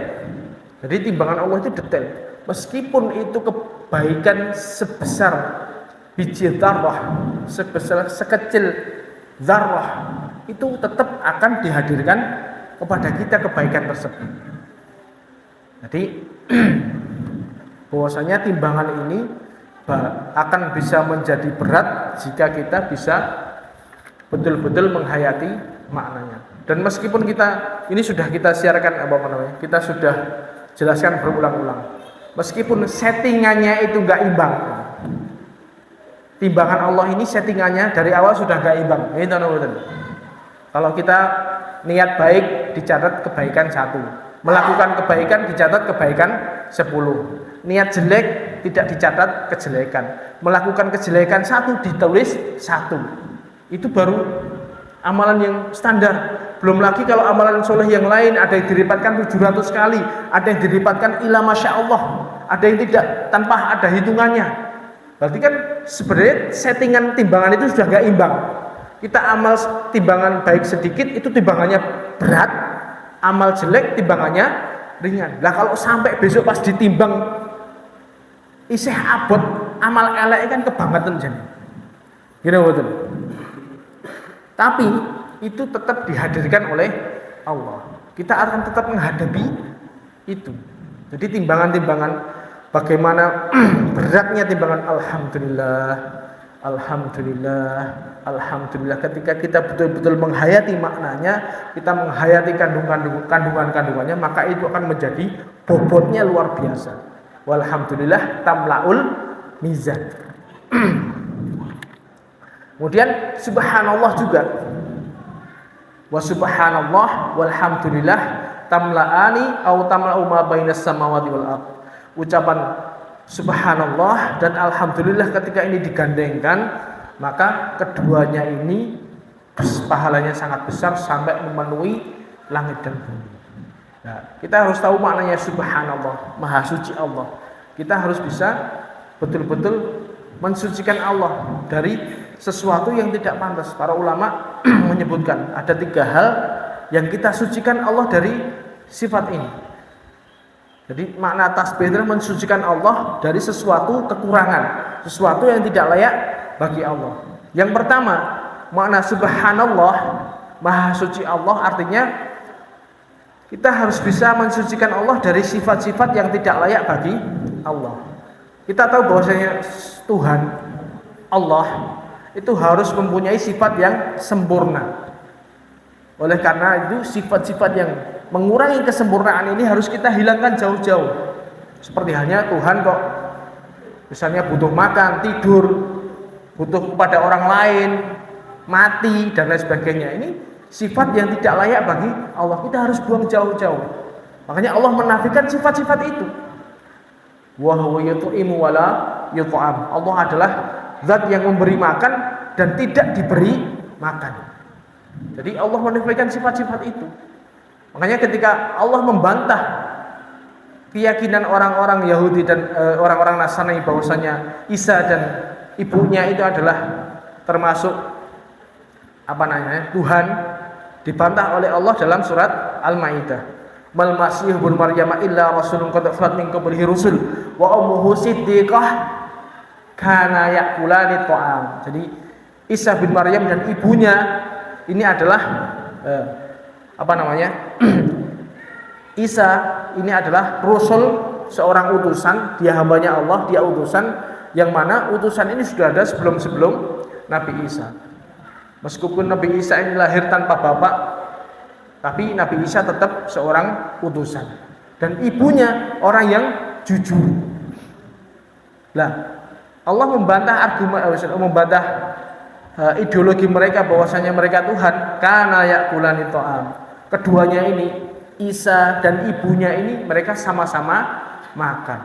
S3: Jadi timbangan Allah itu detail. Meskipun itu kebaikan sebesar biji dzarrah, sekecil dzarrah, itu tetap akan dihadirkan kepada kita kebaikan tersebut. Jadi bahwasanya timbangan ini akan bisa menjadi berat jika kita bisa betul-betul menghayati maknanya. Dan meskipun kita ini sudah kita siarkan kita sudah jelaskan berulang-ulang. Meskipun settingannya itu nggak imbang, timbangan Allah ini settingannya dari awal sudah nggak imbang. Kalau kita niat baik dicatat kebaikan 1, melakukan kebaikan dicatat kebaikan 10, niat jelek tidak dicatat kejelekan, melakukan kejelekan 1 ditulis 1. Itu baru amalan yang standar. Belum lagi kalau amalan soleh yang lain ada yang dilipatkan 700 kali, ada yang dilipatkan ila masya Allah, ada yang tidak tanpa ada hitungannya. Berarti kan sebenarnya settingan timbangan itu sudah nggak imbang. Kita amal timbangan baik sedikit itu timbangannya berat, amal jelek timbangannya ringan. Lah kalau sampai besok pas ditimbang isih abot amal elek kan kebangetan jane. Gini betul. Tapi itu tetap dihadirkan oleh Allah. Kita akan tetap menghadapi itu. Jadi timbangan-timbangan bagaimana beratnya timbangan Alhamdulillah ketika kita betul-betul menghayati maknanya, kita menghayati kandungannya, maka itu akan menjadi bobotnya luar biasa. Walhamdulillah tamlaul mizan. Kemudian subhanallah juga. Wa subhanallah walhamdulillah tamla'ani au tamla'u ma bainas samawati wal ardh. Ucapan subhanallah dan alhamdulillah ketika ini digandengkan, maka keduanya ini pahalanya sangat besar sampai memenuhi langit dan bumi. Nah, kita harus tahu maknanya subhanallah, maha suci Allah. Kita harus bisa betul-betul mensucikan Allah dari sesuatu yang tidak pantas. Para ulama menyebutkan ada 3 hal yang kita sucikan Allah dari sifat ini. Jadi makna tasbih adalah mensucikan Allah dari sesuatu kekurangan, sesuatu yang tidak layak bagi Allah. Yang pertama, makna subhanallah, maha suci Allah, artinya kita harus bisa mensucikan Allah dari sifat-sifat yang tidak layak bagi Allah. Kita tahu bahwasanya Tuhan Allah itu harus mempunyai sifat yang sempurna. Oleh karena itu sifat-sifat yang mengurangi kesempurnaan ini harus kita hilangkan jauh-jauh. Seperti halnya Tuhan kok misalnya butuh makan, tidur, butuh kepada orang lain, mati dan lain sebagainya. Ini sifat yang tidak layak bagi Allah. Kita harus buang jauh-jauh. Makanya Allah menafikan sifat-sifat itu. Wa huwa yut'imu wa la yut'am. Allah adalah zat yang memberi makan dan tidak diberi makan. Jadi Allah menafikan sifat-sifat itu. Makanya ketika Allah membantah keyakinan orang-orang Yahudi dan orang-orang Nasrani bahwasanya Isa dan ibunya itu adalah termasuk Tuhan, dibantah oleh Allah dalam surat Al-Maidah. Mal masih ibnu Maryam illa rasulun qad khalat min qablihi rusul wa ummuhu siddiqah kana yakulani ta'am. Jadi Isa bin Maryam dan ibunya ini adalah Isa ini adalah rasul, seorang utusan, dia hambanya Allah, dia utusan yang mana utusan ini sudah ada sebelum Nabi Isa. Meskipun Nabi Isa ini lahir tanpa bapak, tapi Nabi Isa tetap seorang utusan dan ibunya orang yang jujur. Lah, Allah membantah ideologi mereka bahwasanya mereka Tuhan, karena yakulani ta'am. Keduanya ini, Isa dan ibunya ini, mereka sama-sama makan.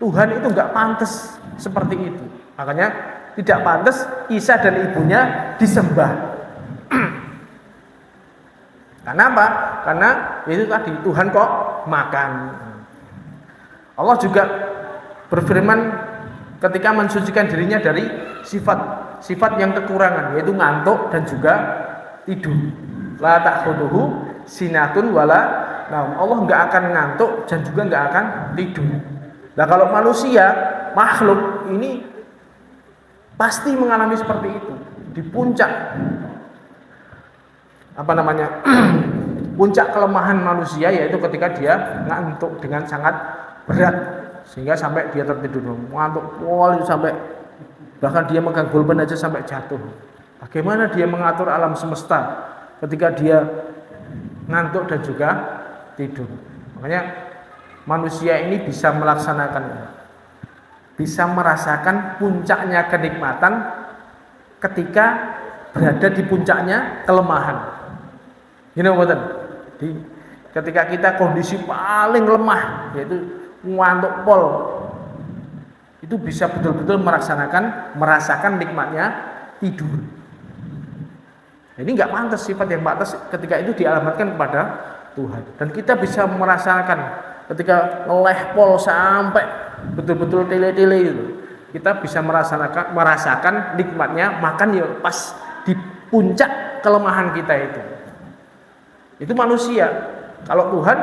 S3: Tuhan itu enggak pantas seperti itu. Makanya tidak pantas Isa dan ibunya disembah. Karena apa? Karena itu tadi Tuhan kok makan. Allah juga berfirman ketika mensucikan dirinya dari sifat yang kekurangan, yaitu ngantuk dan juga tidur. La ta'khuduhu sinatun wala naum. Allah enggak akan ngantuk dan juga enggak akan tidur. Nah, kalau manusia, makhluk ini pasti mengalami seperti itu. Di puncak puncak kelemahan manusia yaitu ketika dia ngantuk dengan sangat berat sehingga sampai dia tertidur, ngantuk sampai bahkan dia megang pulpen aja sampai jatuh. Bagaimana dia mengatur alam semesta ketika dia ngantuk dan juga tidur? Makanya manusia ini bisa melaksanakan, bisa merasakan puncaknya kenikmatan ketika berada di puncaknya kelemahan. Gini betul. Ketika kita kondisi paling lemah, yaitu ngantuk pol, itu bisa betul-betul merasakan nikmatnya tidur. Ini nggak pantas, sifat yang pantas ketika itu dialamatkan kepada Tuhan. Dan kita bisa merasakan ketika ngeleh pol sampai betul-betul tele-tele itu, kita bisa merasakan nikmatnya makan ya pas di puncak kelemahan kita itu. Itu manusia. Kalau Tuhan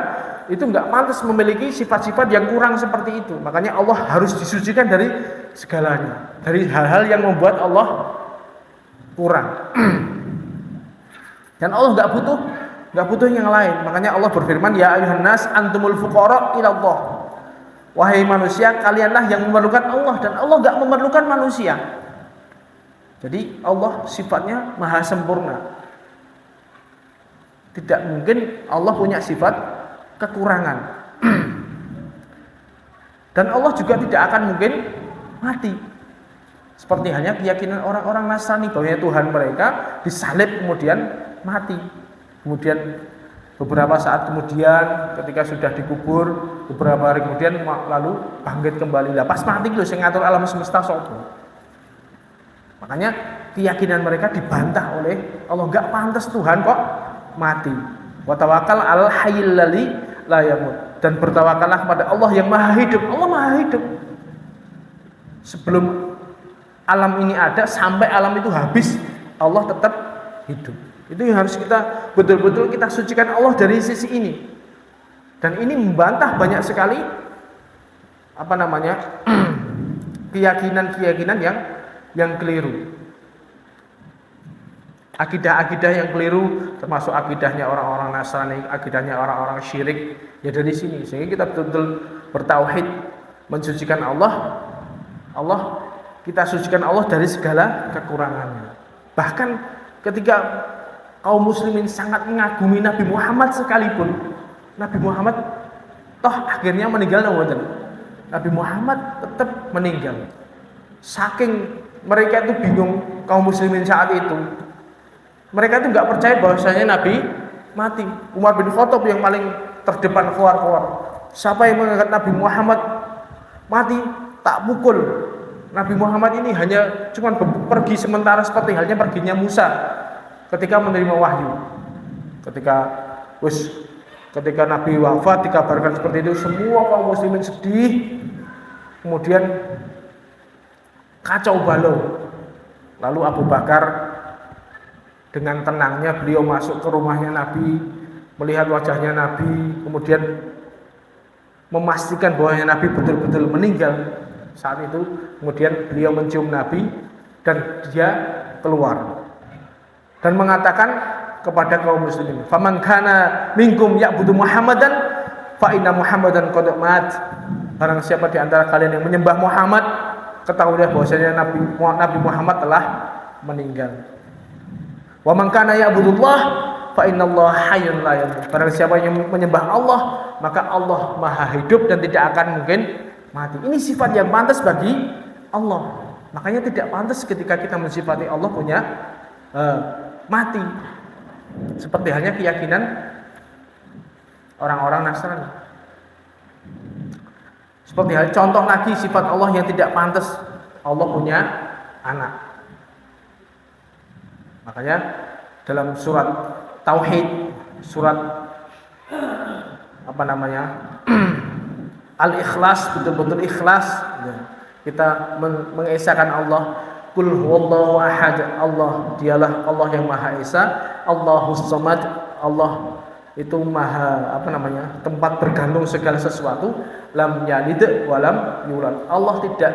S3: itu nggak pantas memiliki sifat-sifat yang kurang seperti itu. Makanya Allah harus disucikan dari segalanya, dari hal-hal yang membuat Allah kurang. Dan Allah nggak butuh yang lain. Makanya Allah berfirman, ya ayuhan nas antumul fuqara ila Allah. Wahai manusia, kalianlah yang memerlukan Allah, dan Allah nggak memerlukan manusia. Jadi Allah sifatnya maha sempurna. Tidak mungkin Allah punya sifat kekurangan. Dan Allah juga tidak akan mungkin mati. Seperti halnya keyakinan orang-orang Nasrani bahwa Tuhan mereka disalib kemudian mati. Kemudian beberapa saat kemudian ketika sudah dikubur, beberapa hari kemudian lalu bangkit kembali. Lah pas mati lho sing ngatur alam semesta sapa? Makanya keyakinan mereka dibantah oleh Allah. Enggak pantas Tuhan kok mati. Wa tawakkal 'alal hayyil ladzi la yamut. Dan bertawakallah kepada Allah yang maha hidup. Allah maha hidup. Sebelum alam ini ada sampai alam itu habis, Allah tetap hidup. Itu yang harus kita betul-betul kita sucikan Allah dari sisi ini. Dan ini membantah banyak sekali keyakinan-keyakinan yang keliru. Akidah-akidah yang keliru, termasuk akidahnya orang-orang Nasrani, akidahnya orang-orang syirik, ya dari sini. Sehingga kita betul-betul bertauhid, mensucikan Allah, kita sucikan Allah dari segala kekurangannya. Bahkan ketika kaum muslimin sangat mengagumi Nabi Muhammad sekalipun, Nabi Muhammad toh akhirnya meninggal, Nabi Muhammad tetap meninggal. Saking mereka itu bingung, kaum muslimin saat itu. Mereka itu nggak percaya bahwasanya Nabi mati. Umar bin Khattab yang paling terdepan keluar. Siapa yang mengangkat Nabi Muhammad mati, tak pukul. Nabi Muhammad ini hanya cuma pergi sementara seperti halnya perginya Musa ketika menerima wahyu. Ketika Nabi wafat dikabarkan seperti itu, semua kaum muslimin sedih. Kemudian kacau balau. Lalu Abu Bakar dengan tenangnya beliau masuk ke rumahnya Nabi, melihat wajahnya Nabi, kemudian memastikan bahwa Nabi betul-betul meninggal. Saat itu kemudian beliau mencium Nabi dan dia keluar dan mengatakan kepada kaum muslimin, "Faman kana minkum ya'budu Muhammadan fa inna Muhammadan qad mat." Barang siapa di antara kalian yang menyembah Muhammad, ketahuilah bahwasanya Nabi Muhammad telah meninggal. Wa man kana ya'budullah fa innallaha hayyun la yamut. Barang siapa yang menyembah Allah, maka Allah Maha hidup dan tidak akan mungkin mati. Ini sifat yang pantas bagi Allah. Makanya tidak pantas ketika kita mensifati Allah punya mati. Seperti halnya keyakinan orang-orang Nasrani. Seperti hal contoh lagi sifat Allah yang tidak pantas, Allah punya anak. Makanya dalam surat Tauhid, surat Al-Ikhlas, betul-betul ikhlas kita mengesahkan Allah. Qul huwallahu ahad, Allah dialah Allah yang Maha Esa, Allahus Samad, Allah itu maha tempat bergantung segala sesuatu, lam yalid wa lam yulad. Allah tidak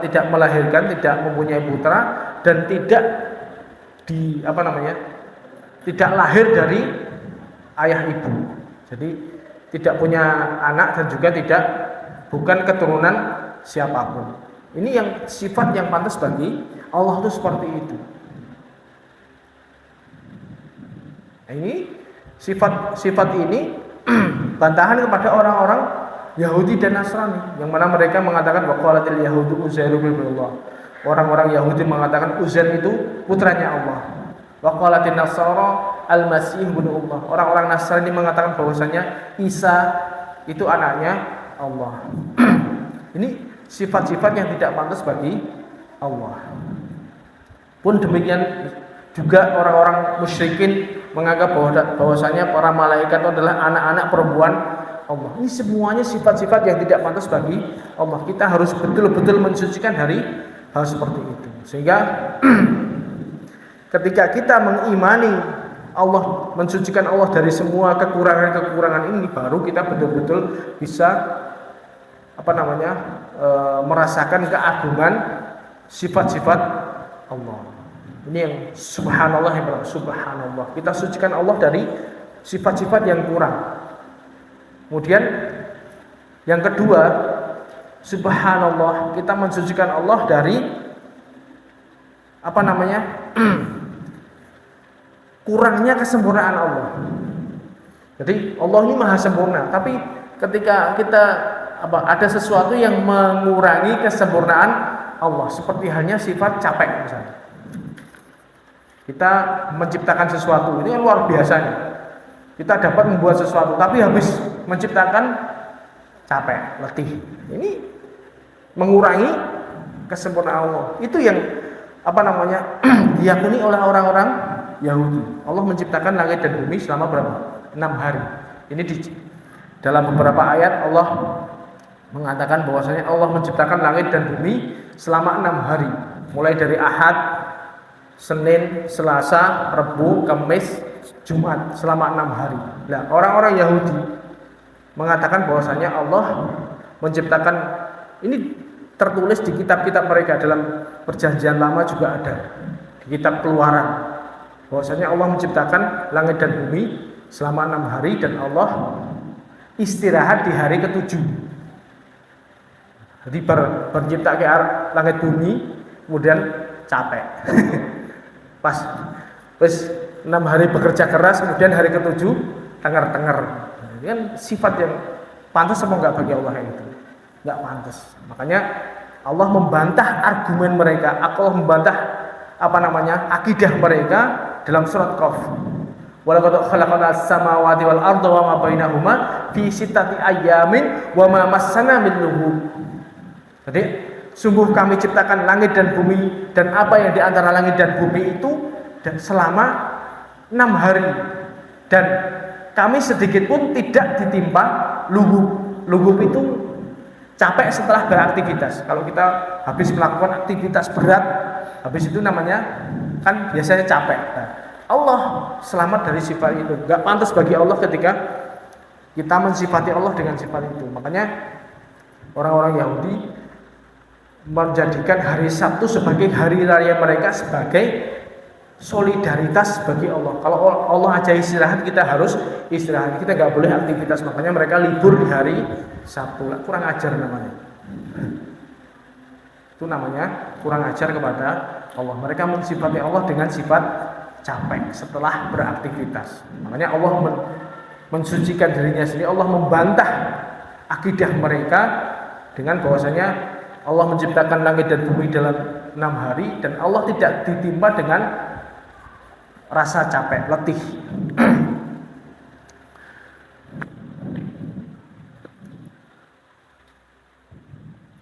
S3: tidak melahirkan, tidak mempunyai putra, dan tidak tidak lahir dari ayah ibu. Jadi tidak punya anak dan juga bukan keturunan siapapun. Ini yang sifat yang pantas bagi Allah itu seperti itu. Nah, ini Sifat ini bantahan kepada orang-orang Yahudi dan Nasrani yang mana mereka mengatakan waqalatil yahudu Uzairu ibnullah. Orang-orang Yahudi mengatakan Uzair itu putranya Allah. Waqalatin Nasara al-Masih ibnullah. Orang-orang Nasrani mengatakan bahwasanya Isa itu anaknya Allah. Ini sifat-sifat yang tidak pantas bagi Allah. Pun demikian juga orang-orang musyrikin menganggap bahwasanya para malaikat itu adalah anak-anak perempuan Allah. Ini semuanya sifat-sifat yang tidak pantas bagi Allah. Kita harus betul-betul mensucikan dari hal seperti itu. Sehingga ketika kita mengimani Allah, mensucikan Allah dari semua kekurangan-kekurangan ini, baru kita betul-betul bisa merasakan keagungan sifat-sifat Allah. Ini yang subhanallah, subhanallah. Kita sucikan Allah dari sifat-sifat yang kurang. Kemudian yang kedua, subhanallah, kita mensucikan Allah dari kurangnya kesempurnaan Allah. Jadi Allah ini maha sempurna, tapi ketika kita ada sesuatu yang mengurangi kesempurnaan Allah, seperti halnya sifat capek misalnya. Kita menciptakan sesuatu, ini luar biasanya. Kita dapat membuat sesuatu, tapi habis menciptakan capek, letih. Ini mengurangi kesempurnaan Allah. Itu yang diyakini oleh orang-orang Yahudi. Allah menciptakan langit dan bumi selama berapa? 6 hari. Ini dalam beberapa ayat Allah mengatakan bahwasanya Allah menciptakan langit dan bumi selama 6 hari. Mulai dari Ahad, Senin, Selasa, Rabu, Kamis, Jumat, selama 6 hari. Nah, orang-orang Yahudi mengatakan bahwasanya Allah menciptakan, ini tertulis di kitab-kitab mereka, dalam perjanjian lama juga ada, di kitab Keluaran, bahwasanya Allah menciptakan langit dan bumi selama 6 hari dan Allah istirahat di hari ke-7. Jadi menciptakan langit bumi, kemudian capek. Pas 6 hari bekerja keras, kemudian hari ke-7 tenger-tenger. Ini kan sifat yang pantas apa enggak bagi Allah itu? Enggak pantas. Makanya Allah membantah argumen mereka, Allah membantah akidah mereka dalam surat Qaf. Walaqad khalaqnas samawati wal arda wa ma bainahuma fi sittati ayyamin wa ma massana min lughub. Jadi sungguh kami ciptakan langit dan bumi dan apa yang di antara langit dan bumi itu selama 6 hari, dan kami sedikit pun tidak ditimpa lughub. Lughub itu capek setelah beraktivitas. Kalau kita habis melakukan aktivitas berat, habis itu namanya kan biasanya capek. Nah, Allah selamat dari sifat itu. Gak pantas bagi Allah ketika kita mensifati Allah dengan sifat itu. Makanya orang-orang Yahudi menjadikan hari Sabtu sebagai hari raya mereka, sebagai solidaritas bagi Allah. Kalau Allah aja istirahat, kita harus istirahat. Kita nggak boleh aktivitas. Makanya mereka libur di hari Sabtu. Kurang ajar namanya. Itu namanya kurang ajar kepada Allah. Mereka mensifati Allah dengan sifat capek setelah beraktivitas. Makanya Allah mensucikan dirinya sendiri. Allah membantah akidah mereka dengan bahwasanya Allah menciptakan langit dan bumi dalam 6 hari dan Allah tidak ditimpa dengan rasa capek, letih.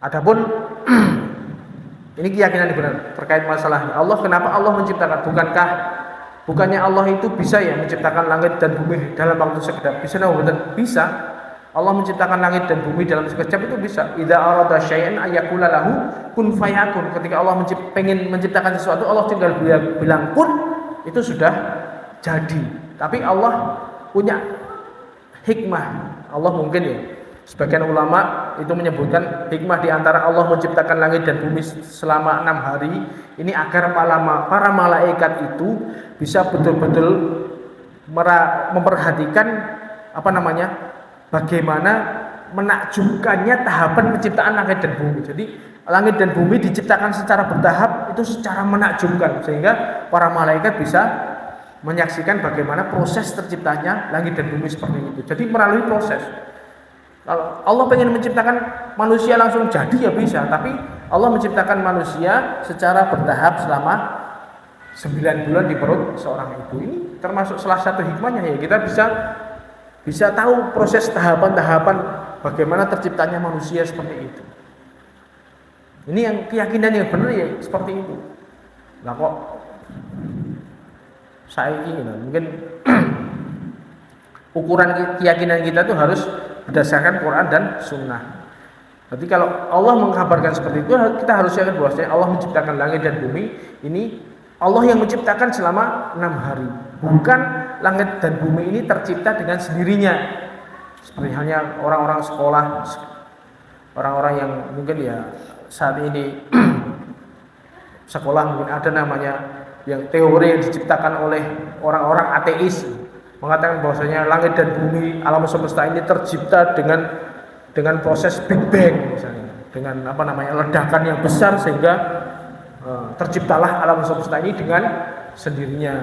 S3: Adapun ini keyakinan yang benar terkait masalahnya. Allah, kenapa Allah menciptakan? Bukannya Allah itu bisa ya menciptakan langit dan bumi dalam waktu sekejap? Bisa. Allah menciptakan langit dan bumi dalam sekejap itu bisa. Idza arada syai'an ayaqula lahu kun fayakun. Ketika Allah pengen menciptakan sesuatu, Allah tinggal bilang kun, itu sudah jadi. Tapi Allah punya hikmah. Allah mungkin ya, sebagian ulama itu menyebutkan hikmah di antara Allah menciptakan langit dan bumi selama 6 hari ini agar para malaikat itu bisa betul-betul memperhatikan bagaimana menakjubkannya tahapan penciptaan langit dan bumi. Jadi langit dan bumi diciptakan secara bertahap, itu secara menakjubkan, sehingga para malaikat bisa menyaksikan bagaimana proses terciptanya langit dan bumi seperti itu. Jadi melalui proses. Kalau Allah pengen menciptakan manusia langsung jadi ya bisa, tapi Allah menciptakan manusia secara bertahap selama 9 bulan di perut seorang ibu. Ini termasuk salah satu hikmahnya ya, kita bisa tahu proses tahapan-tahapan bagaimana terciptanya manusia seperti itu. Ini yang keyakinan yang benar ya seperti itu. Nah kok saya ini mungkin ukuran keyakinan kita tuh harus berdasarkan Quran dan Sunnah. Jadi kalau Allah mengkabarkan seperti itu, kita harus yakin bahwasanya Allah menciptakan langit dan bumi ini Allah yang menciptakan selama 6 hari. Bukan langit dan bumi ini tercipta dengan sendirinya. Seperti halnya orang-orang sekolah, orang-orang yang mungkin ya saat ini sekolah mungkin ada namanya yang teori yang diciptakan oleh orang-orang ateis, mengatakan bahwasanya langit dan bumi alam semesta ini tercipta dengan proses Big Bang misalnya, dengan ledakan yang besar sehingga terciptalah alam semesta ini dengan sendirinya.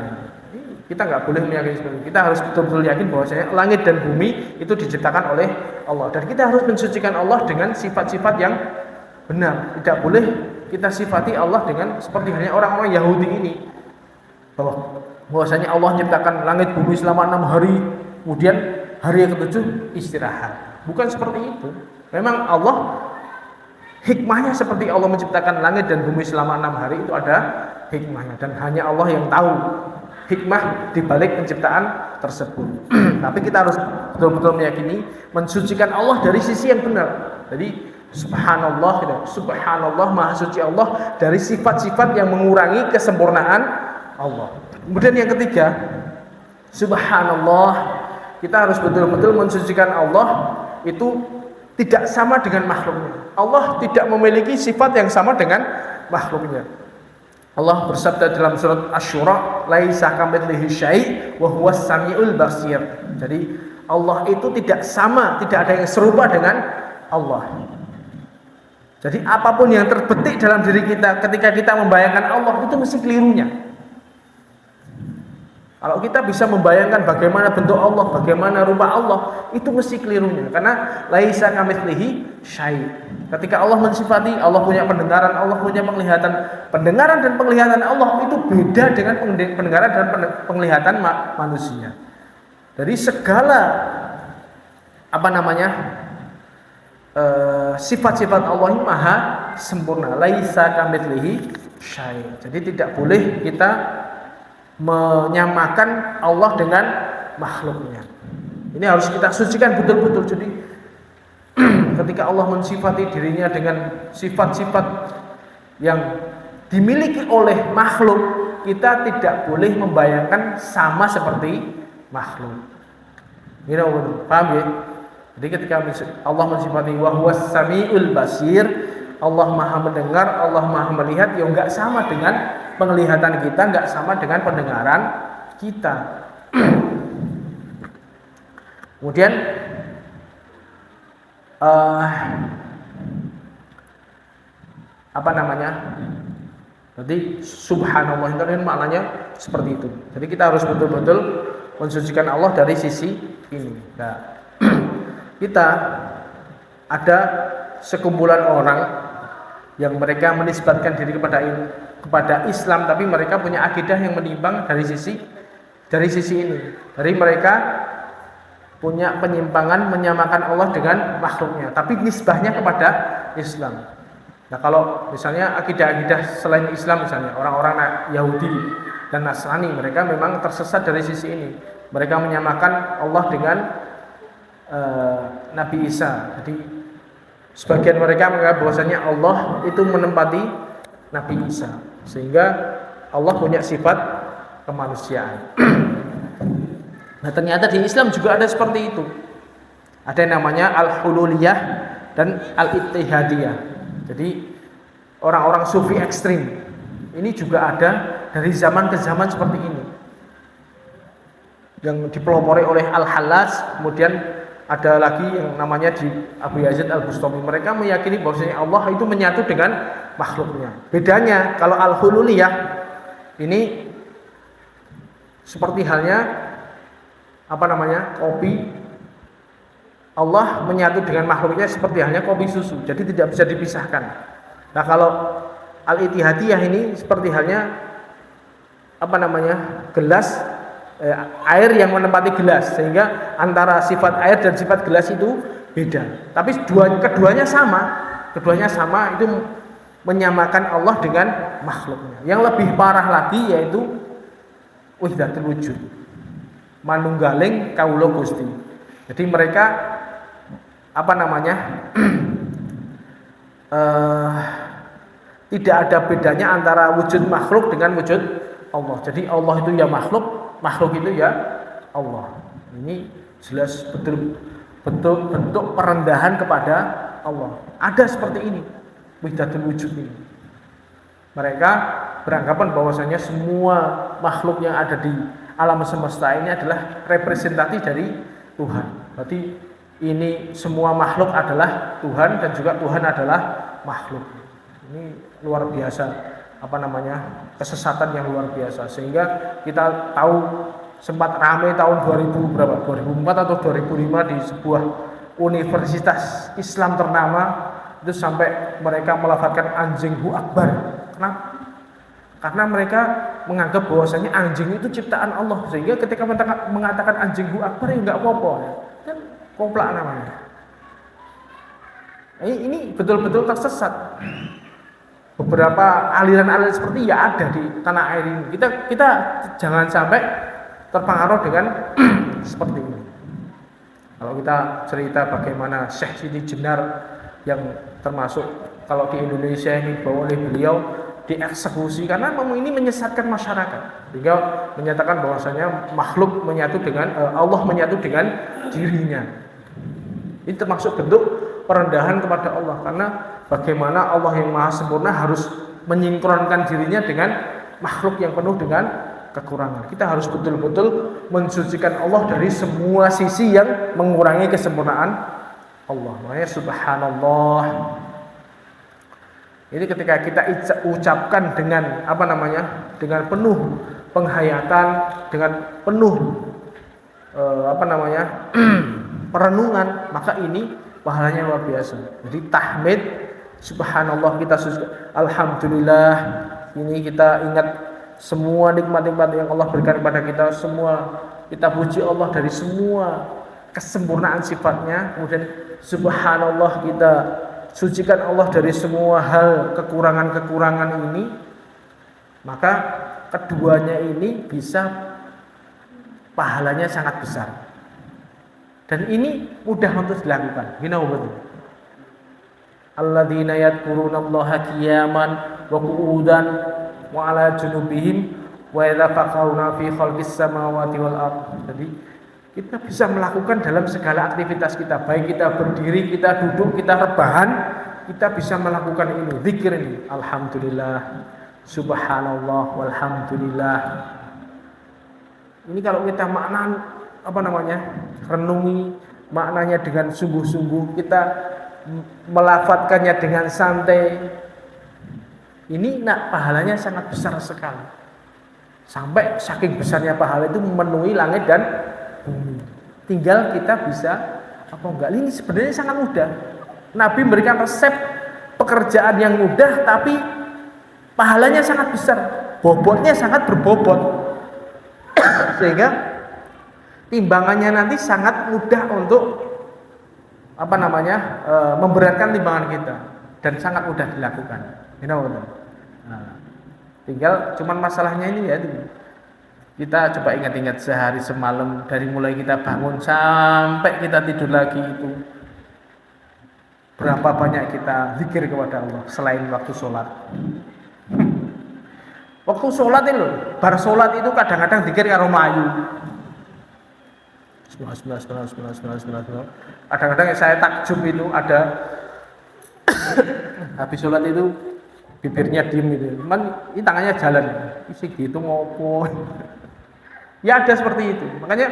S3: Kita nggak boleh meyakini seperti itu. Kita harus betul-betul yakin bahwasanya langit dan bumi itu diciptakan oleh Allah, dan kita harus mensucikan Allah dengan sifat-sifat yang benar. Tidak boleh kita sifati Allah dengan seperti halnya orang-orang Yahudi ini, bahwasanya Allah menciptakan langit bumi selama 6 hari, kemudian hari yang ke-7 istirahat. Bukan seperti itu. Memang Allah hikmahnya seperti Allah menciptakan langit dan bumi selama 6 hari itu ada hikmahnya, dan hanya Allah yang tahu hikmah di balik penciptaan tersebut. Tapi kita harus betul-betul meyakini, mensucikan Allah dari sisi yang benar. Jadi subhanallah, subhanallah, maha suci Allah dari sifat-sifat yang mengurangi kesempurnaan Allah. Kemudian yang ketiga, subhanallah, kita harus betul-betul mensucikan Allah itu tidak sama dengan makhluknya. Allah tidak memiliki sifat yang sama dengan makhluknya. Allah bersabda dalam surat Asy-Syura, laisa kamitslihi syai' wa huwas samiul basir. Jadi Allah itu tidak sama, tidak ada yang serupa dengan Allah. Jadi apapun yang terbetik dalam diri kita ketika kita membayangkan Allah itu mesti kelirunya. Kalau kita bisa membayangkan bagaimana bentuk Allah, bagaimana rupa Allah, itu mesti kelirunya. Karena laisa kamitslihi syai'. Ketika Allah mensifati, Allah punya pendengaran, Allah punya penglihatan. Pendengaran dan penglihatan Allah itu beda dengan pendengaran dan penglihatan manusia. Dari segala sifat-sifat Allah ini maha sempurna. Laisa kamitslihi syai'. Jadi tidak boleh kita menyamakan Allah dengan makhluknya. Ini harus kita sucikan betul-betul. Jadi ketika Allah mensifati dirinya dengan sifat-sifat yang dimiliki oleh makhluk, kita tidak boleh membayangkan sama seperti makhluk. Ini paham ya? Jadi ketika Allah mensifati wa huwas samiul basir, Allah maha mendengar, Allah maha melihat, ya enggak sama dengan penglihatan kita, enggak sama dengan pendengaran kita. Kemudian Jadi subhanallah itu maknanya seperti itu. Jadi kita harus betul-betul mensucikan Allah dari sisi ini. Nah, kita ada sekumpulan orang yang mereka menisbatkan diri kepada Islam, tapi mereka punya akidah yang menyimpang dari sisi ini. Dari mereka punya penyimpangan menyamakan Allah dengan makhluknya, tapi nisbahnya kepada Islam. Nah, kalau misalnya akidah-akidah selain Islam, misalnya orang-orang Yahudi dan Nasrani, mereka memang tersesat dari sisi ini. Mereka menyamakan Allah dengan Nabi Isa. Jadi sebagian mereka menganggap bahwasanya Allah itu menempati Nabi Isa, sehingga Allah punya sifat kemanusiaan. Nah, ternyata di Islam juga ada seperti itu. Ada yang namanya al-hululiyah dan al-ittihadiyah. Jadi orang-orang sufi ekstrim ini juga ada dari zaman ke zaman seperti ini, yang dipelopori oleh Al-Hallaj. Kemudian ada lagi yang namanya di Abu Yazid Al-Bustami. Mereka meyakini bahwasanya Allah itu menyatu dengan makhluknya. Bedanya kalau al-hululiyah ini Seperti halnya kopi, Allah menyatu dengan makhluknya seperti halnya kopi susu, jadi tidak bisa dipisahkan. Nah, kalau al-ittihadiyah ini seperti halnya gelas, air yang menempati gelas, sehingga antara sifat air dan sifat gelas itu beda. Tapi keduanya sama itu menyamakan Allah dengan makhluknya. Yang lebih parah lagi yaitu wahdatul wujud, manunggaling kawula Gusti. Jadi mereka tidak ada bedanya antara wujud makhluk dengan wujud Allah. Jadi Allah itu ya makhluk, makhluk itu ya Allah. Ini jelas betul bentuk perendahan kepada Allah. Ada seperti ini, wahdatul wujud ini. Mereka beranggapan bahwasanya semua makhluk yang ada di alam semesta ini adalah representasi dari Tuhan. Berarti ini semua makhluk adalah Tuhan dan juga Tuhan adalah makhluk. Ini luar biasa, kesesatan yang luar biasa. Sehingga kita tahu sempat ramai tahun 2004 atau 2005 di sebuah universitas Islam ternama itu sampai mereka melafadzkan anjing hu akbar. Kenapa? Karena mereka menganggap bahwasanya anjing itu ciptaan Allah, sehingga ketika mengatakan anjing hu akbar ya enggak apa-apa. Kan komplak namanya. Ini betul-betul tersesat. Beberapa aliran-aliran seperti ya ada di tanah air ini. Kita jangan sampai terpengaruh dengan seperti ini. Kalau kita cerita bagaimana Syekh Siti Jenar yang termasuk kalau di Indonesia ini bahwa oleh beliau dieksekusi karena ini menyesatkan masyarakat, sehingga menyatakan bahwasanya makhluk menyatu dengan Allah menyatu dengan dirinya. Ini termasuk bentuk perendahan kepada Allah, karena bagaimana Allah yang maha sempurna harus menyingkronkan dirinya dengan makhluk yang penuh dengan kekurangan. Kita harus betul-betul mensucikan Allah dari semua sisi yang mengurangi kesempurnaan Allah. Makanya subhanallah. Ini ketika kita ucapkan dengan dengan penuh penghayatan, dengan penuh perenungan, maka ini pahalanya luar biasa. Jadi tahmid, subhanallah, kita alhamdulillah, ini kita ingat semua nikmat-nikmat yang Allah berikan kepada kita, semua kita puji Allah dari semua kesempurnaan sifatnya. Kemudian subhanallah, kita sucikan Allah dari semua hal kekurangan-kekurangan ini. Maka keduanya ini bisa pahalanya sangat besar. Dan ini mudah untuk dilakukan. Gimana betul? Alladzina yadhkurunallaha qiyaman wa qu'udan wa 'ala junubihim wa yatafakkaruna fi khalqis samawati wal ardh. Jadi kita bisa melakukan dalam segala aktivitas kita, baik kita berdiri, kita duduk, kita rebahan, kita bisa melakukan ini, zikir ini. Alhamdulillah, subhanallah, walhamdulillah. Ini kalau kita renungi maknanya dengan sungguh-sungguh, kita melafadzkannya dengan santai, ini pahalanya sangat besar sekali. Sampai saking besarnya pahala itu memenuhi langit dan bumi. Tinggal kita bisa ini sebenarnya sangat mudah. Nabi memberikan resep pekerjaan yang mudah tapi pahalanya sangat besar, bobotnya sangat berbobot. Sehingga timbangannya nanti sangat mudah untuk memberatkan timbangan kita dan sangat mudah dilakukan. Tinggal cuman masalahnya ini ya, kita coba ingat-ingat sehari semalam, dari mulai kita bangun sampai kita tidur lagi itu berapa banyak kita zikir kepada Allah selain waktu sholat. Waktu sholat itu bar sholat itu kadang-kadang zikir karo melayu. Kadang-kadang saya takjub itu ada habis sholat itu bibirnya diem itu, cuman ini tangannya jalan, isi gitu ngopo. Ya ada seperti itu. Makanya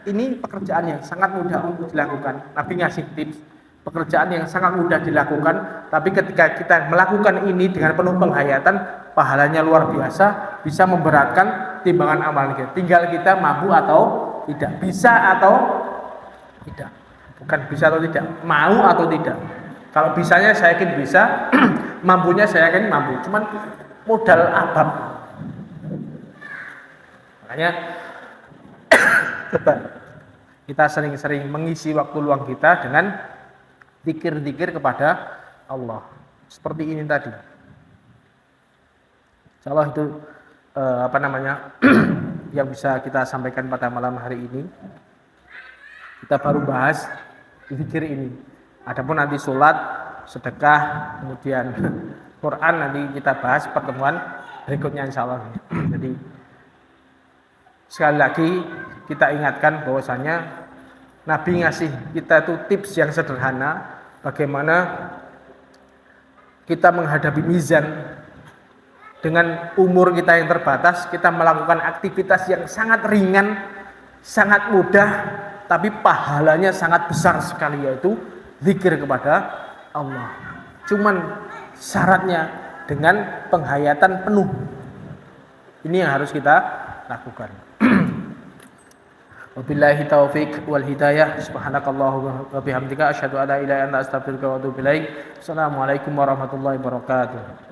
S3: ini pekerjaan yang sangat mudah untuk dilakukan. Nabi ngasih tips, pekerjaan yang sangat mudah dilakukan, tapi ketika kita melakukan ini dengan penuh penghayatan, pahalanya luar biasa, bisa memberatkan timbangan amal kita. Tinggal kita mampu atau tidak, bisa atau tidak. Bukan bisa atau tidak, mau atau tidak. Kalau bisanya saya yakin bisa, mampunya saya yakin mampu. Cuman modal abab. Makanya coba kita sering-sering mengisi waktu luang kita dengan zikir-zikir kepada Allah. Seperti ini tadi. Insyaallah itu yang bisa kita sampaikan pada malam hari ini. Kita baru bahas zikir ini. Adapun nanti sholat, sedekah, kemudian Quran nanti kita bahas pertemuan berikutnya insyaallah. Jadi sekali lagi kita ingatkan bahwasanya Nabi ngasih kita tuh tips yang sederhana bagaimana kita menghadapi mizan dengan umur kita yang terbatas, kita melakukan aktivitas yang sangat ringan, sangat mudah, tapi pahalanya sangat besar sekali, yaitu zikir kepada Allah. Cuman syaratnya dengan penghayatan penuh. Ini yang harus kita lakukan. Wabillahi taufik wal hidayah. Subhanakallahumma wa bihamdika asyhadu an la ilaha illa anta astaghfiruka wa atubu ilaik. Assalamualaikum warahmatullahi wabarakatuh.